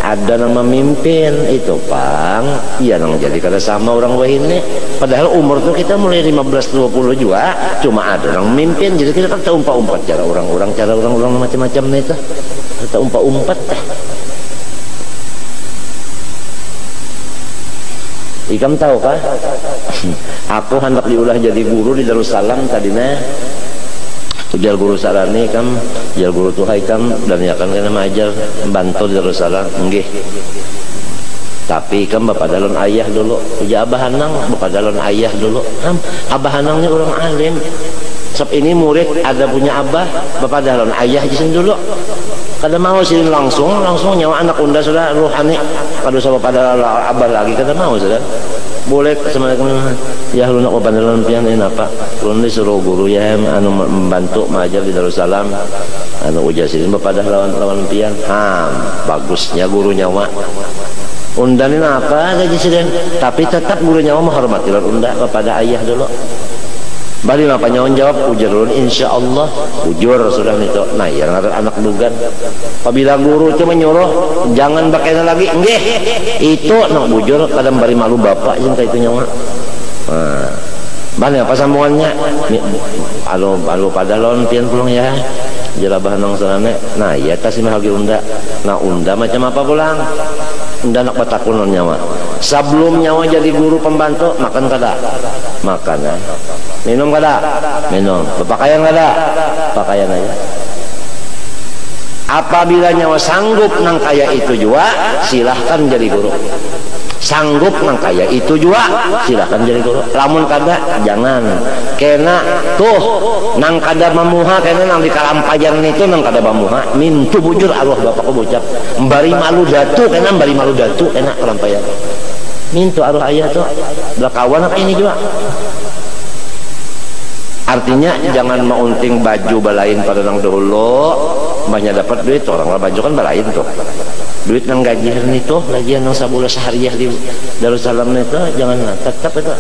ada nama mimpin itu pang, iya nang jadi kada sama orang wahine. Padahal umur tuh kita mulai 15-20 juga, cuma ada nang mimpin. Jadi kita kan umpat-umpat cara orang-orang macam-macam nih tuh, kita umpat-umpat. Ikam tahu kah? Aku hendak diulah jadi guru di Darussalam tadinya. Ujar guru sarani kam, ujar guru tuhai kam, dan ya kan kena majar bantu di Darussalam. Nggih. Tapi kam bapak dalon ayah dulu. Ujar abah hanang bapak dalon ayah dulu. Abah hanangnya orang alim. Sebab ini murid ada punya abah, bapak dalon ayah jisin dulu. Kada mau sih langsung nyawa anak unda sudah ruhani. Kada sama pada abah lagi kada mau sudah. Boleh assalamualaikum ya lu nak bandalan pian ini apa? Lu disuruh guru ya anu membantu mengajar di Darussalam. Anu ujasin bapak dah lawan pian. Bagusnya guru nyawa. Undanin apa gaji sedang, tapi tetap guru nyawa menghormati unda kepada ayah dulu. Bari apa nyawan jawab ujarun insyaallah ujur sudah itu. Nah yang anak dugan apabila guru itu menyuruh jangan pakai lagi nggih itu nak bujur kadang bari malu bapak jeung itu nyawa. Nah bani apa sambungannya alo padalon pian pulang ya jelabah nang sarane. Nah iya tasih mahagi unda. Nah unda macam apa pulang? Unda nak batakunon nyawa. Sebelum nyawa jadi guru pembantu makan kada? Makan ya. Minum kada? Minum. Berpakaian kada? Pakaian aja. Apabila nyawa sanggup nang kaya itu juga silahkan jadi guru. Sanggup nang kaya itu juga silahkan jadi guru. Lamun kada jangan. Kena tuh nang kada mamuha kena nang di kalampajan itu nang kada mamuha mintu bujur Allah bapakku bocap mbari malu datu kena mbari malu datu kena kalampajan mintu aruh ayah tuh belakawan apa ini juga. Artinya jangan maunting baju balain pada nang dahulu banyak dapat duit orang lah baju kan balain tuh duit nang gajian itu gajian nang sabulan sehariah di Darussalam itu jangan tetap itu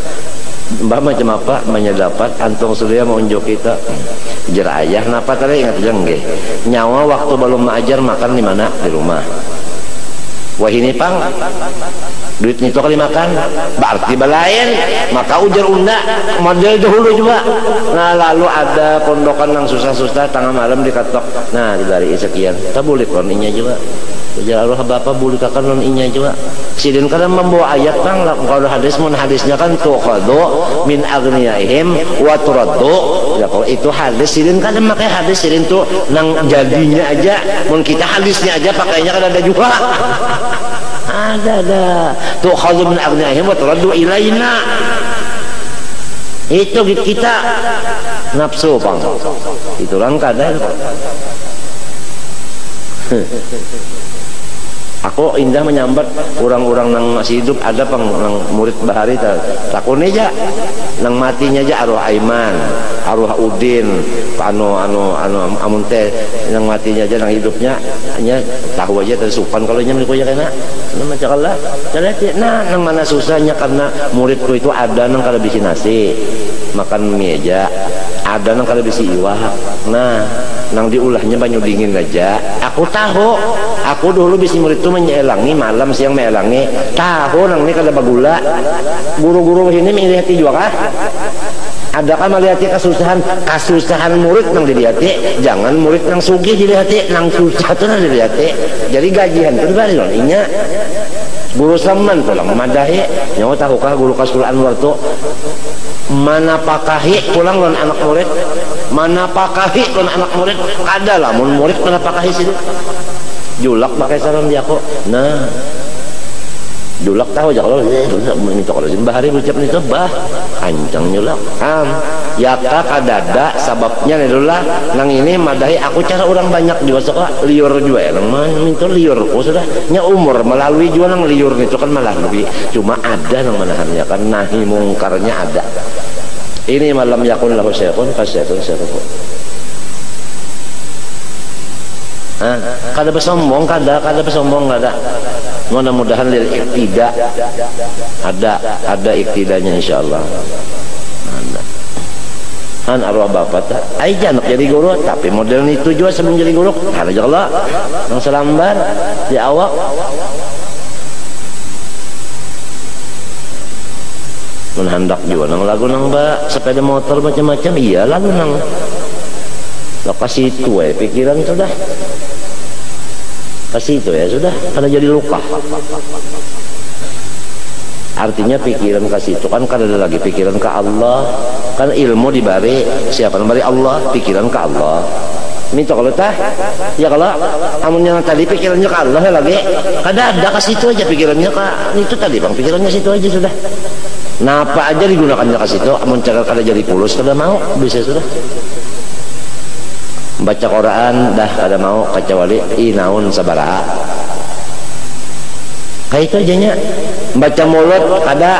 mbah macam apa menyedapat antong surya mau unjuk kita jer ayah napa tadi ingat jengge nyawa waktu belum mengajar makan di mana di rumah wah ini pang duit itu kali makan berarti balain maka ujar unda model dahulu juga nah lalu ada pondokan yang susah-susah tengah malam dikatok nah dari sekian tak boleh koninya juga ujar Allah bapak boleh kakan non inya juga sidin kadang membawa ayat pang kalau hadis mun hadisnya kan tuqadu min agniyaihim wa turaddu ya kalau itu hadis sidin kadang pakai hadis sidin tuh nang jadinya aja mun kita hadisnya aja pakainya kan ada juga ada tuqadu min agniyaihim wa turaddu ilaina itu kita nafsu pang itu orang kadang aku indah menyambat orang-orang yang masih hidup ada pang murid bahari takune aja nang matinya aja arwah Aiman arwah Udin amun teh nang matinya aja nang hidupnya hanya tahu aja tersupan kalau nya milik ya kena nama cakalah caleti nah nang mana susahnya karena muridku itu ada nang kada bisi nasi makan mie aja ada nang kada bisi iwak nah nang diulahnya banyu dingin aja aku tahu aku dulu bisi murid itu menyelangi malam siang melangi tahu nang ini kada bagula guru-guru ini melihat juga kah ada kan melihat kasusahan murid nang dilihat jangan murid nang sugih dilihat nang susah tuh nang dilihat jadi gajian tuh bari non inya guru saman pulang madahi nyawa tahukah guru Kasul Anwar tuh mana pakahi pulang non anak murid mana pakahi non anak murid ada lah mun murid mana pakahi sih julak pakai salam dia kok nah julak tahu aja kalau minta kalau bahari ucap itu bah ancang nyulak yaka kadada sababnya nih dulu lah nang ini madahi aku cara orang banyak juga suka liur juga ya nang minta liur oh sudah nya umur melalui juga nang liur itu kan malah lebih cuma ada nang manahannya kan nahi mungkarnya ada ini malam yakun lahu syaikhun fasyaikhun syaikhun kada bersombong kada bersombong kada mudah-mudahan lil iktida ada iktidanya insyaallah ada kan arwah bapak tak ai janak jadi guru tapi model itu juga sebelum jadi guru kada Allah nang selambar di awak mun hendak juga nang lagu nang sepeda motor macam-macam iya lalu nang lokasi itu pikiran sudah kasih itu ya sudah karena jadi luka artinya pikiran kasih itu kan ada lagi pikiran ke Allah kan ilmu dibari siapa dibari Allah pikiran ke Allah minta kalau tah ya kalau amun yang tadi pikirannya ke Allah ya lagi ada kasih itu aja pikirannya ke itu tadi bang pikirannya situ aja sudah napa aja digunakannya ke situ amun cara kada jadi pulus kada mau bisa sudah baca Quran dah kada mau kecuali inaun sabaraha kayak itu aja nya baca mulut kada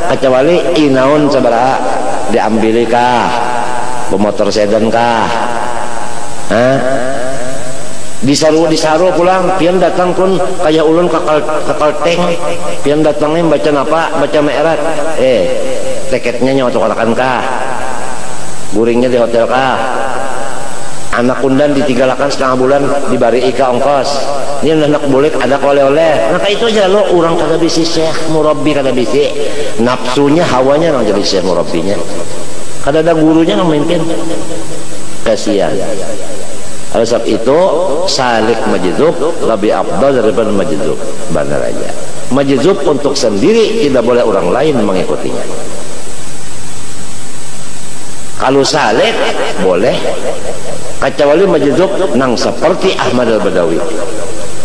kecuali inaun sabaraha diambil kah pemotor sedan kah disaru pulang pian datang pun kayak ulun ke kalteng pian datangnya baca napa baca meerat tiketnya nyawa tukarakan kah guringnya di hotel kah anak kundan ditigalakan setengah bulan dibari ika ongkos ini anak boleh ada oleh-oleh maka itu aja lo orang kada bisi syekh murabbi kada bisi nafsunya hawanya nang jadi syekh murabbinya kada ada gurunya nang memimpin kasihan oleh sebab itu salik majdzub lebih afdal daripada majdzub benar aja majdzub untuk sendiri tidak boleh orang lain mengikutinya kalau salik boleh kecuali majdzub nang seperti Ahmad al-Badawi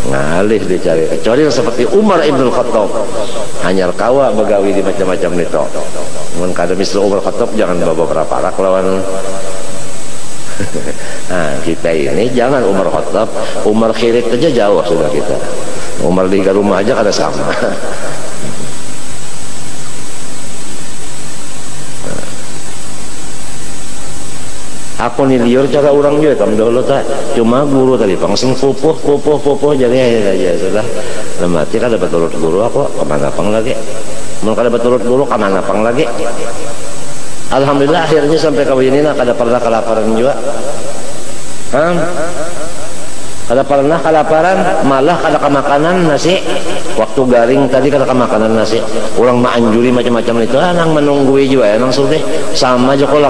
ngalih dicari kecuali yang seperti Umar ibn Khattab hanya kawa begawi di macam-macam itu mun kada misal Umar Khattab jangan bawa berapa rak lawan nah kita ini jangan Umar Khattab Umar Khirit aja jauh sudah kita Umar di rumah aja kada sama Aku nih liur cara orang juga kam dahulu tak cuma guru tadi pangsing pupuh jadi ya sudah lemati kan dapat turut guru aku kemana pang lagi mau kada dapat turut guru kemana pang lagi. Alhamdulillah akhirnya sampai kawin ini kada pernah kelaparan juga. Kada pernah kelaparan, malah kada kemakanan nasi. Waktu garing tadi kada kemakanan nasi. Orang maanjuri macam-macam itu, nang menunggui juga ya, nang sulih. Sama aja kalau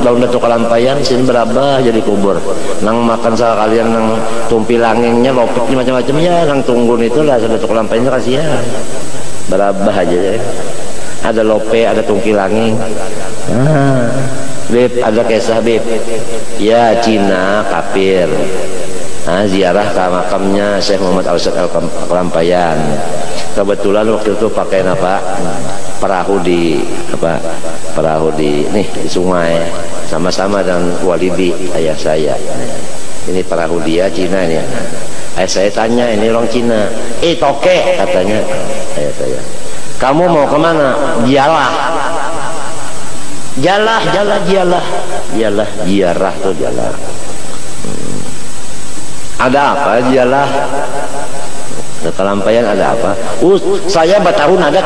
daun datuk kalampayan, sin berabah jadi kubur. Nang makan sekalian nang tumpi langengnya, lopeknya macam-macam ya, nang tunggun itu lah datuk kalampayannya kasihan. Berabah aja ya. Ada lope, ada tungki langeng. Beb, ada kisah beb. Ya Cina kafir. Ziarah ke makamnya Syekh Muhammad Al-Ustaz Al-Kalampayan. Kebetulan waktu itu pakai apa? Perahu di nih di sungai sama-sama dengan Walidi ayah saya. Ini perahu dia Cina ini. Ayah saya tanya ini orang Cina. Toke katanya ayah saya. Kamu mau kemana? Ziarah tuh jalan. Ada apa jalah? Kalampayan ada apa? Saya bertahun ada.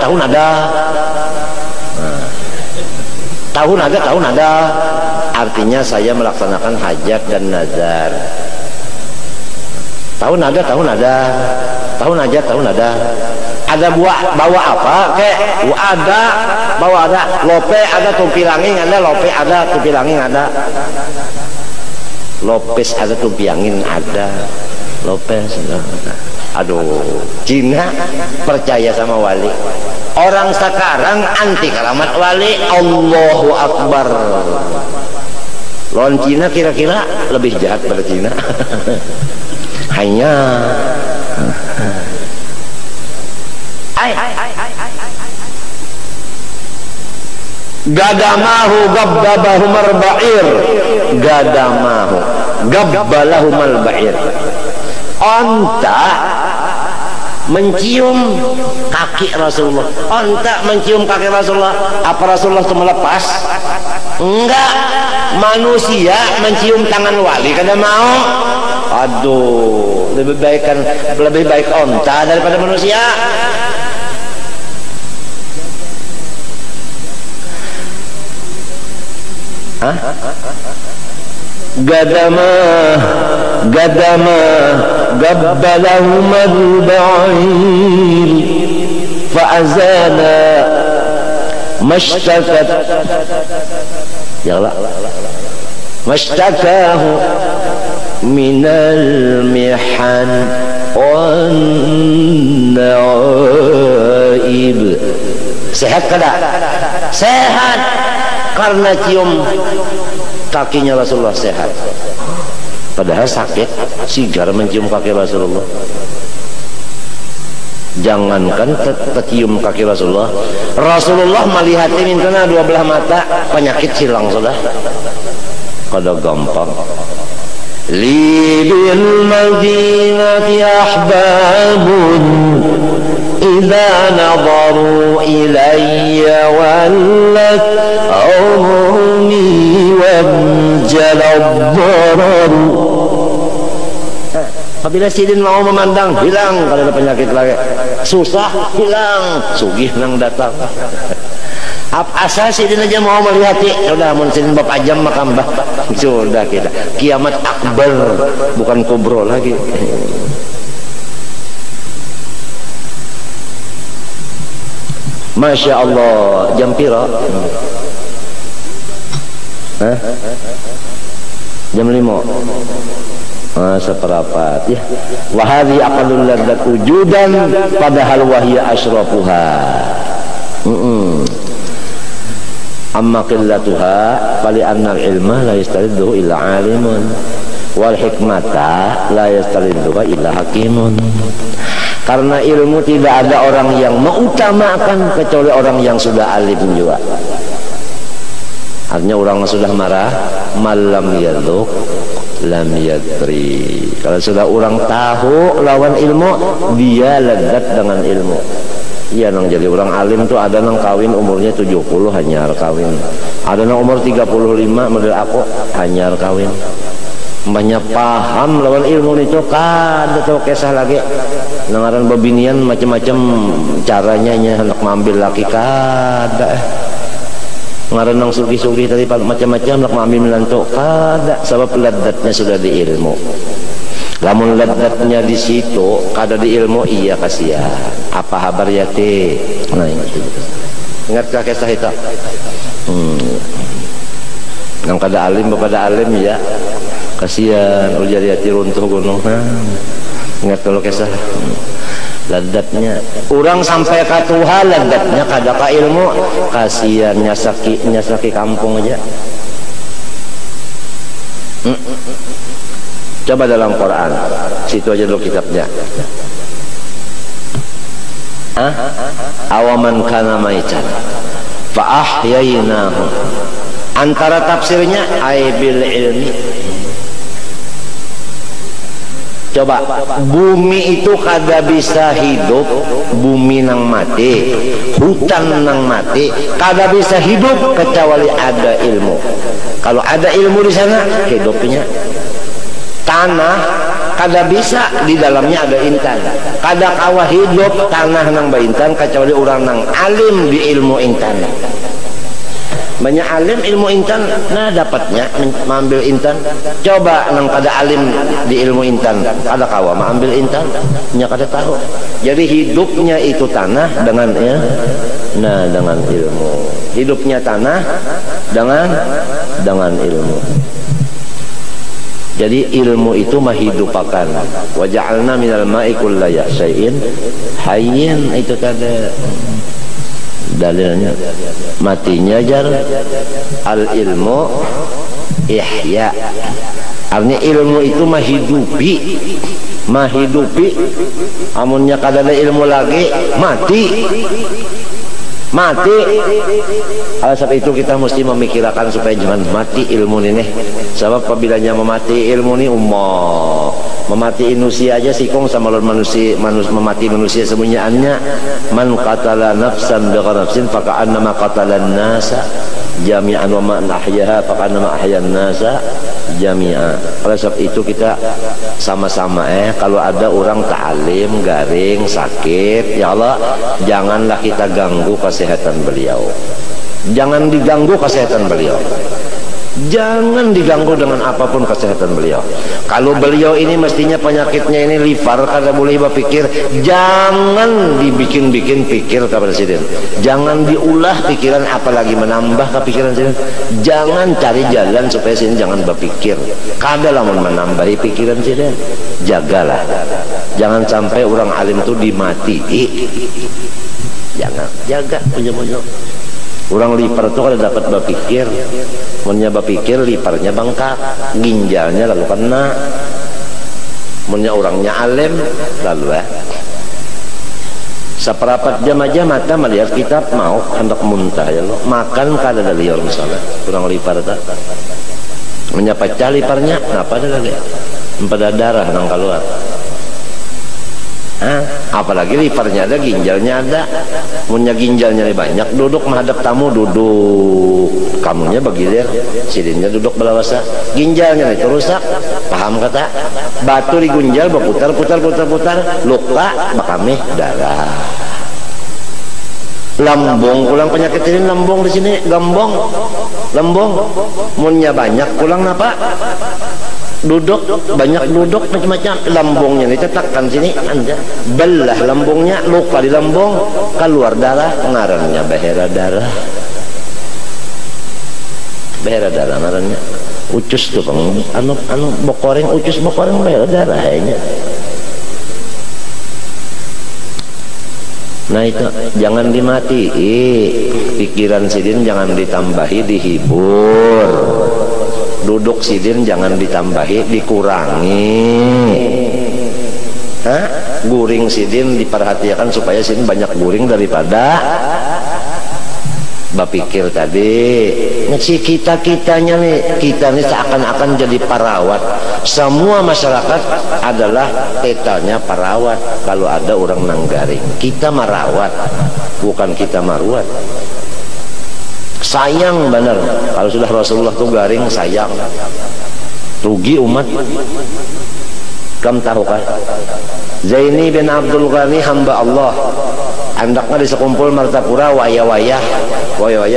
Tahun ada. Artinya saya melaksanakan hajat dan nazar. Tahun ada. Ada bawa apa? Bawa ada. Lope ada, tumpi langing ada, lope ada, tumpi langing ada. Lopes ada, tumpi angin ada, Lopes ada. Aduh, Cina percaya sama wali. Orang sekarang anti keramat wali. Allahu Akbar. Lawan Cina kira-kira lebih jahat pada Cina. Hanya gadamahu gabbabahu marba'ir, gadamahu gabbalahu malba'ir. Onta mencium kaki Rasulullah. Onta mencium kaki Rasulullah. Apa Rasulullah itu melepas? Enggak. Manusia mencium tangan wali kada mau. Aduh, lebih baik onta daripada manusia. Gadama gabbalahu malba'ir fa'azana mashtakat mashtakahu minal mihan wan na'ib. Sehat kada? Sehat. Karena cium kakinya Rasulullah sehat. Padahal sakit sigar mencium kaki Rasulullah. Jangankan tercium kaki Rasulullah, Rasulullah melihat mintana dua belah mata, penyakit hilang sudah. Kada gampang. Li bil madinati ahbabun idza nadaru ilayya wallat ummi wajaladdar. Apabila sidin mau memandang, hilang. Kalau ada penyakit lagi susah, hilang. Sugih nang datang. Asal sidin aja mau melihat, sudah mun sidin bapak jam makambah, sudah kita kiamat akbar, bukan kubro lagi. Masya Allah. Jam piro? Jam 5. Seperapat ya. Wahadi aqallul ladzat wujudan padahal wahya asyrafuha. Amma qillatuha fali anna ilma la yastariddu illa alimun wal hikmata la yastariddu illa hakimun. Karena ilmu tidak ada orang yang mengutamakan kecuali orang yang sudah alim juga. Artinya orang yang sudah marah, malam yaduk lam yadri. Kalau sudah orang tahu lawan ilmu, dia lezat dengan ilmu. Iya nang jadi orang alim tuh ada nang kawin umurnya 70 hanyar kawin, ada nang umur 35 model aku hanyar kawin. Banyak paham lawan ilmu itu kada tahu kisah lagi nangaran babinian macam-macam caranya nya hendak ngambil laki kada ngaran nang sugi-sugi tadi macam-macam hendak ngambil menantu kada sebab ladatnya sudah di ilmu. Lamun ladatnya di situ kada di ilmu iya kasihan apa kabar ya teh. Nah itu ingatkah kisah itu nang kada alim bapada alim ya kasihan ujar hati runtuh gunung. Ingat kalau kisah ladatnya orang sampai ke Tuhan ladatnya kada ka ilmu kasihan nyasaki kampung aja. Coba dalam Quran situ aja dulu kitabnya. Awaman kana maitan fa ahyainahu, antara tafsirnya ay bil ilmi. Coba bumi itu kada bisa hidup, bumi nang mati, hutan nang mati kada bisa hidup kecuali ada ilmu. Kalau ada ilmu di sana hidupnya. Tanah kada bisa di dalamnya ada intan, kada kawa hidup tanah nang baintan kecuali orang nang alim di ilmu intan. Banyak alim ilmu intan, nah dapatnya mengambil intan. Coba nang kada alim di ilmu intan, ada kawa mengambil intan, nya kada tahu. Jadi hidupnya itu tanah dengan ya, nah dengan ilmu. Hidupnya tanah dengan ilmu. Jadi ilmu itu menghidupakan. Wa ja'alna minal ma'i kulla syai'in hayyin, itu kada dalilnya. Matinya jar al ilmu ihya. Artinya ilmu itu menghidupi. Amunnya kada ada ilmu lagi mati. Sebab itu kita mesti memikirkan supaya jangan mati ilmu ini. Sebab apabila memati ilmu ini memati manusia aja sikong sama manusia, memati manusia semuanya. Man qatala nafsan bighayri nafsin faka'annama qatalan nasa jami'an wa man ahyaha faka'annama ahyan nasa jami'a. Oleh sebab itu kita sama-sama kalau ada orang ta'alim garing sakit, ya Allah janganlah kita ganggu kesehatan beliau. Jangan diganggu kesehatan beliau. Jangan diganggu dengan apapun kesehatan beliau. Kalau beliau ini mestinya penyakitnya ini liver, kada boleh berpikir, jangan dibikin-bikin pikir ke presiden. Jangan diulah pikiran, apalagi menambah ke pikiran presiden. Jangan cari jalan supaya sini jangan berpikir. Kada lamun menambahi pikiran presiden. Jagalah. Jangan sampai orang alim itu dimati. Jangan, jaga punya-punya. Orang liver itu kalau dapat berpikir, punya berpikir livernya bengkak, ginjalnya lalu kena. Punya orangnya alim lalu seperapat jam aja mata melihat kitab mau hendak muntah ya lo. Makan kada ada liur misalnya. Orang liver itu punya pecah livernya, apa ada lagi? Pada darah nang keluar. Apalagi livernya ada, ginjalnya ada. Punya ginjalnya banyak, duduk menghadap tamu, duduk kamunya bagilir, sidinnya duduk belawasa, ginjalnya itu rusak. Paham kata? Batu di ginjal berputar luka bakamih darah. Lambung pulang penyakit ini, lambung di sini gambong, lambung munnya banyak pulang apa? Duduk banyak, duduk macam-macam, lambungnya dicetakkan sini anda belah lambungnya, luka di lambung, keluar darah, ngarannya behera darah ngarannya ucus tuh bang, anu bokoreng, ucus bokoreng behera darah kayaknya. Nah itu jangan dimati, pikiran sidin jangan ditambahi, dihibur. Duduk sidin jangan ditambahi, dikurangi. Guring sidin diperhatikan supaya sidin banyak guring daripada berpikir tadi. Si kita-kitanya nih, kita nih seakan-akan jadi perawat. Semua masyarakat adalah tetanya perawat. Kalau ada orang nanggaring, kita merawat, bukan kita maruat. Sayang benar kalau sudah Rasulullah tuh garing, sayang. Rugi umat. Kamu tahu kan? Zaini bin Abdul Ghani hamba Allah, andaknya di sekumpul Martapura waya-waya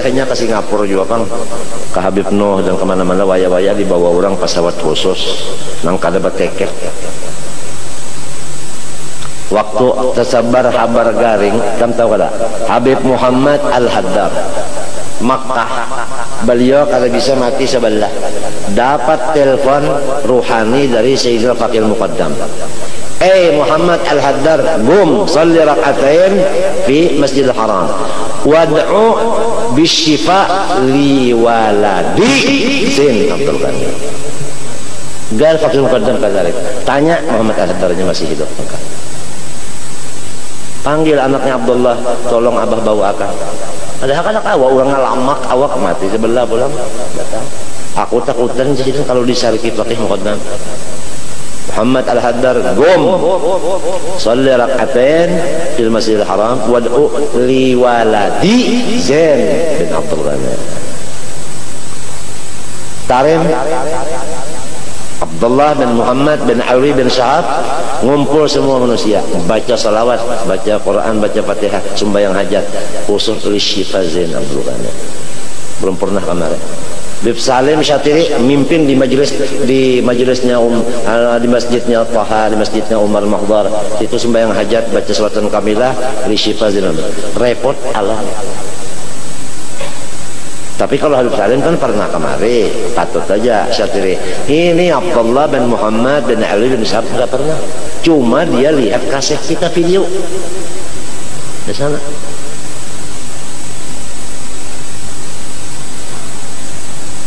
hanya ke Singapura juga Kang, ke Habib Nuh dan kemana-mana waya-waya dibawa orang pesawat khusus nang kada beteket. Waktu tersebar kabar garing, kamu tahu kada? Habib Muhammad Al-Haddad Makkah, beliau kalau bisa mati sebelah, dapat telepon ruhani dari Sayyidina Faqil Muqaddam. Muhammad Al-Haddad, gum salli rak'atain fi Masjidil Haram wad'u bisyifa li waladi Zain Abdul Ghani. Gal Faqil Muqaddam kadzalik. Tanya Muhammad Al-Haddadnya masih hidup. Panggil anaknya Abdullah, tolong abah bawa akak. Ada anak awak orang ngalamak awak mati sebelah pulang. Aku takutan jadi kalau disariki Faqih Muqaddam. Muhammad Al-Haddad, gum salli rak'atain fil Masjidil Haram wad'u li waladi Zain bin Abdul Ghani. Tarim Abdullah bin Muhammad bin Ali bin Syahab ngumpul semua manusia, baca salawat, baca Quran, baca Fatihah, sembahyang hajat, usul li syifa Zain Abdul Ghani. Belum pernah kemarin. Bib Salim Syatiri mimpin di majelisnya di masjidnya Taha, di masjidnya Umar Mahdar. Itu sembahyang hajat, baca salatan kamilah li syifa Zain. Repot alam. Tapi kalau Habib Salim kan pernah kemari, patut aja Syatiri. Ini Abdullah bin Muhammad bin Ali bin Syahab nggak pernah. Cuma dia lihat kaset kita video di sana.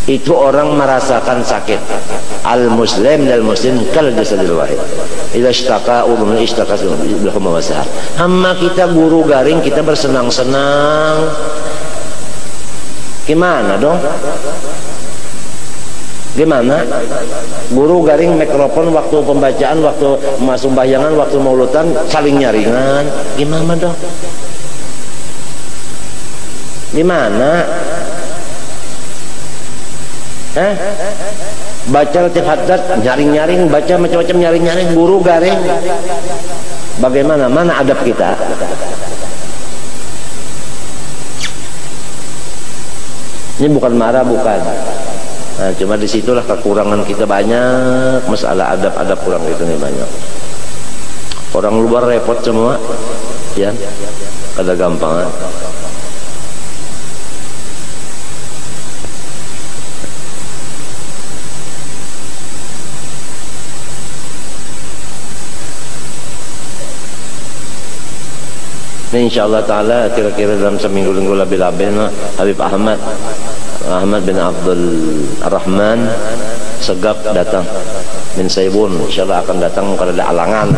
Itu orang merasakan sakit. Al-Muslim dan Muslim kal jasadil wahid. Idza ishtaka udhun ishtaka lahum wasah. Amma kita guru garing kita bersenang-senang. Gimana dong? Gimana? Guru garing mikrofon waktu pembacaan, waktu masuk bayangan, waktu maulutan saling nyaringan. Gimana dong? Gimana? Baca Latif Haddad nyaring-nyaring, baca macam-macam nyaring-nyaring, guru garing. Bagaimana? Mana adab kita? Ini bukan marah, bukan. Nah, cuma disitulah kekurangan kita banyak, masalah adab-adab kurang itu nih banyak. Orang luar repot semua, ya, kada gampang. Insyaallah taala kira-kira dalam seminggu lebih Habib Ahmad bin Abdul Rahman Segap datang min Saibun, insyaallah akan datang kalau ada alangan.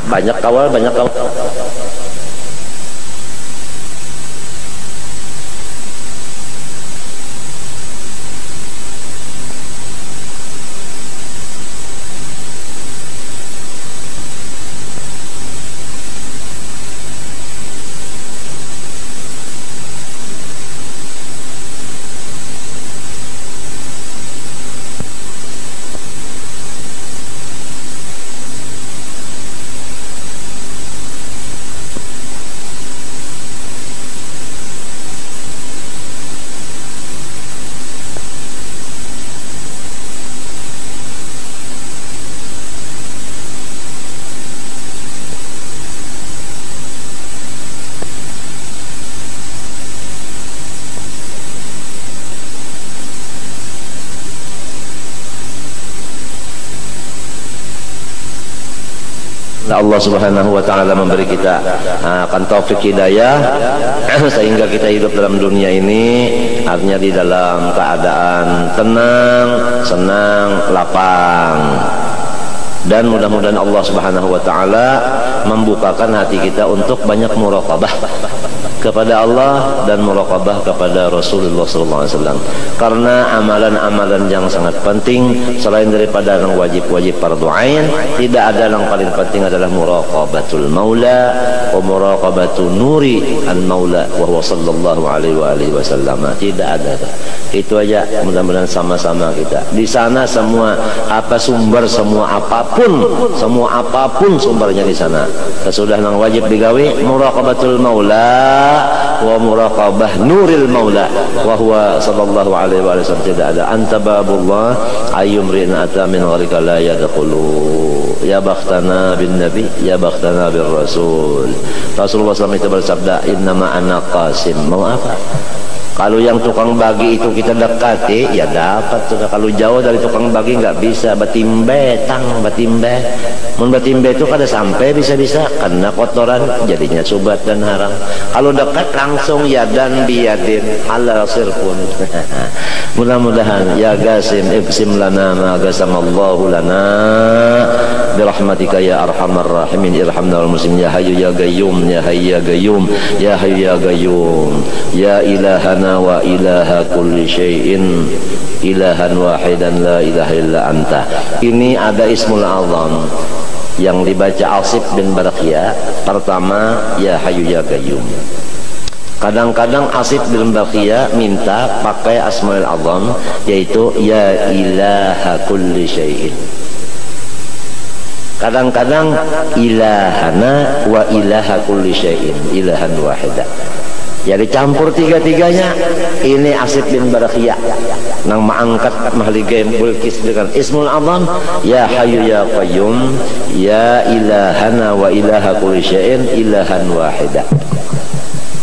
Banyak kawal. Allah Subhanahu wa taala memberi kita akan taufik hidayah sehingga kita hidup dalam dunia ini artinya di dalam keadaan tenang, senang, lapang. Dan mudah-mudahan Allah Subhanahu wa taala membukakan hati kita untuk banyak muraqabah kepada Allah dan muraqabah kepada Rasulullah SAW. Karena amalan-amalan yang sangat penting selain daripada yang wajib-wajib fardhu ain, tidak ada yang paling penting adalah muraqabatul maula wa muraqabatu nuri al maula wa huwa sallallahu alaihi wasallam. Tidak ada. Itu aja, mudah-mudahan sama-sama kita. Di sana semua sumber semua apapun sumbernya di sana. Sesudah nang wajib digawe muraqabatul maula wa muraqabah nuril maula wa huwa sallallahu alaihi wasallam. Tidak ada anta babullah ayyumrin ata min gharika la yadkhulu. Ya bakhtana bin nabi, ya bakhtana bir rasul. Rasulullah SAW itu bersabda, innama ana qasim. Mau apa? Kalau yang tukang bagi itu kita dekati, ya dapat. Kalau jauh dari tukang bagi nggak bisa. Batimbe, batimbe. Mun batimbe itu kada sampai bisa-bisa karena kotoran, jadinya subat dan haram. Kalau dekat langsung yadan biyadin halal sirfun. Mudah-mudahan ya Gasim iksim lana ma gasamallahu lana birahmatika ya arhamar rahimin irhamna wal muslimin ya hayyu ya qayyum ya hayyu ya qayyum ya hayyu ya qayyum ya ilahana wa ilaha kulli syai'in ilahan wahidan la ilaha illa anta. Ini ada ismul azam yang dibaca Asif bin Barakiyah. Pertama ya hayyu ya qayyum. Kadang-kadang Asif bin Barakiyah minta pakai asmaul azam, yaitu ya ilaha kulli syai'in. Kadang-kadang ilahana wa ilaha kulli syai'in ilahan wahidan. Jadi campur tiga-tiganya. Ini Asif bin Barakiyah nang mengangkat mahligain Bilqis dengan ismul azam ya hayyu ya qayyum ya ilahana wa ilaha kulli syai'in ilahan wahida.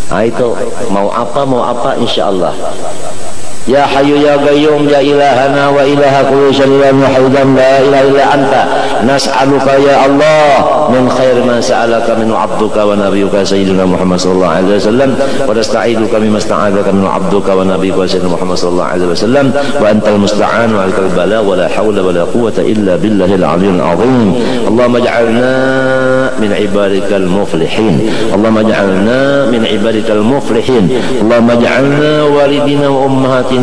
Nah itu mau apa insyaallah. Ya hayyu ya qayyum ya ilahana wa ilaha kulli syai'in wahidan la ilaha illa anta nas'aluka ya Allah min khair ma sa'alaka min 'abduka wa nabiyyuka sayyidina Muhammad sallallahu alaihi wasallam wa nasta'iduka mimma sta'adaka min 'abduka wa nabiyyuka sayyidina Muhammad sallallahu alaihi wasallam wa antal musta'an wa 'alaikal bala wa la haula wa la quwwata illa billahil 'aliyyil 'azim. Allahumma ij'alna min ibadikal muflihin. Allahumma ij'alna min ibadikal muflihin. Allahumma ij'alna walidina wa ummahatina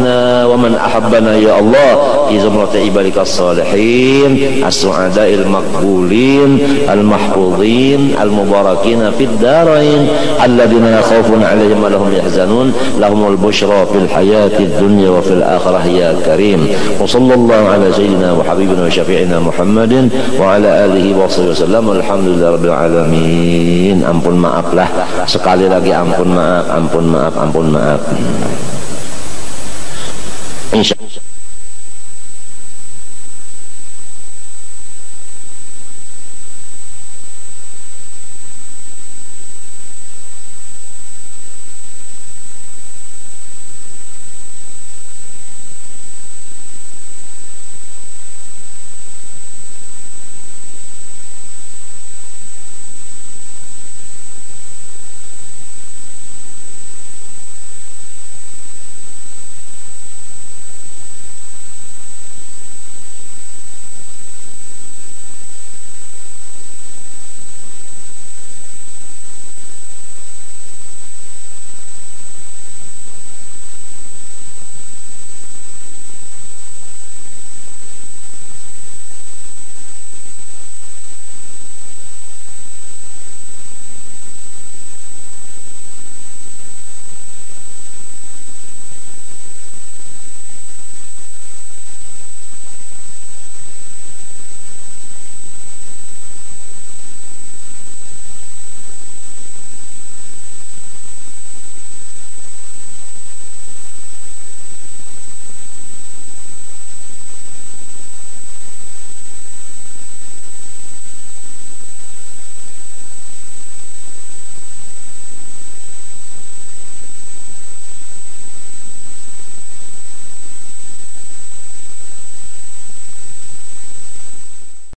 ومن أحبنا يا الله في زمرة عبادك الصالحين السعداء المقبولين المحفوظين المباركين في الدارين الذين لا خوف عليهم ولا هم يحزنون لهم البشرى في الحياة الدنيا وفي الآخرة يا كريم. وصلى الله على سيدنا وحبيبنا وشفيعنا محمد وعلى آله وصحبه وسلم والحمد لله رب العالمين. Ampun maaf lah, sekali lagi ampun maaf. Insya Allah.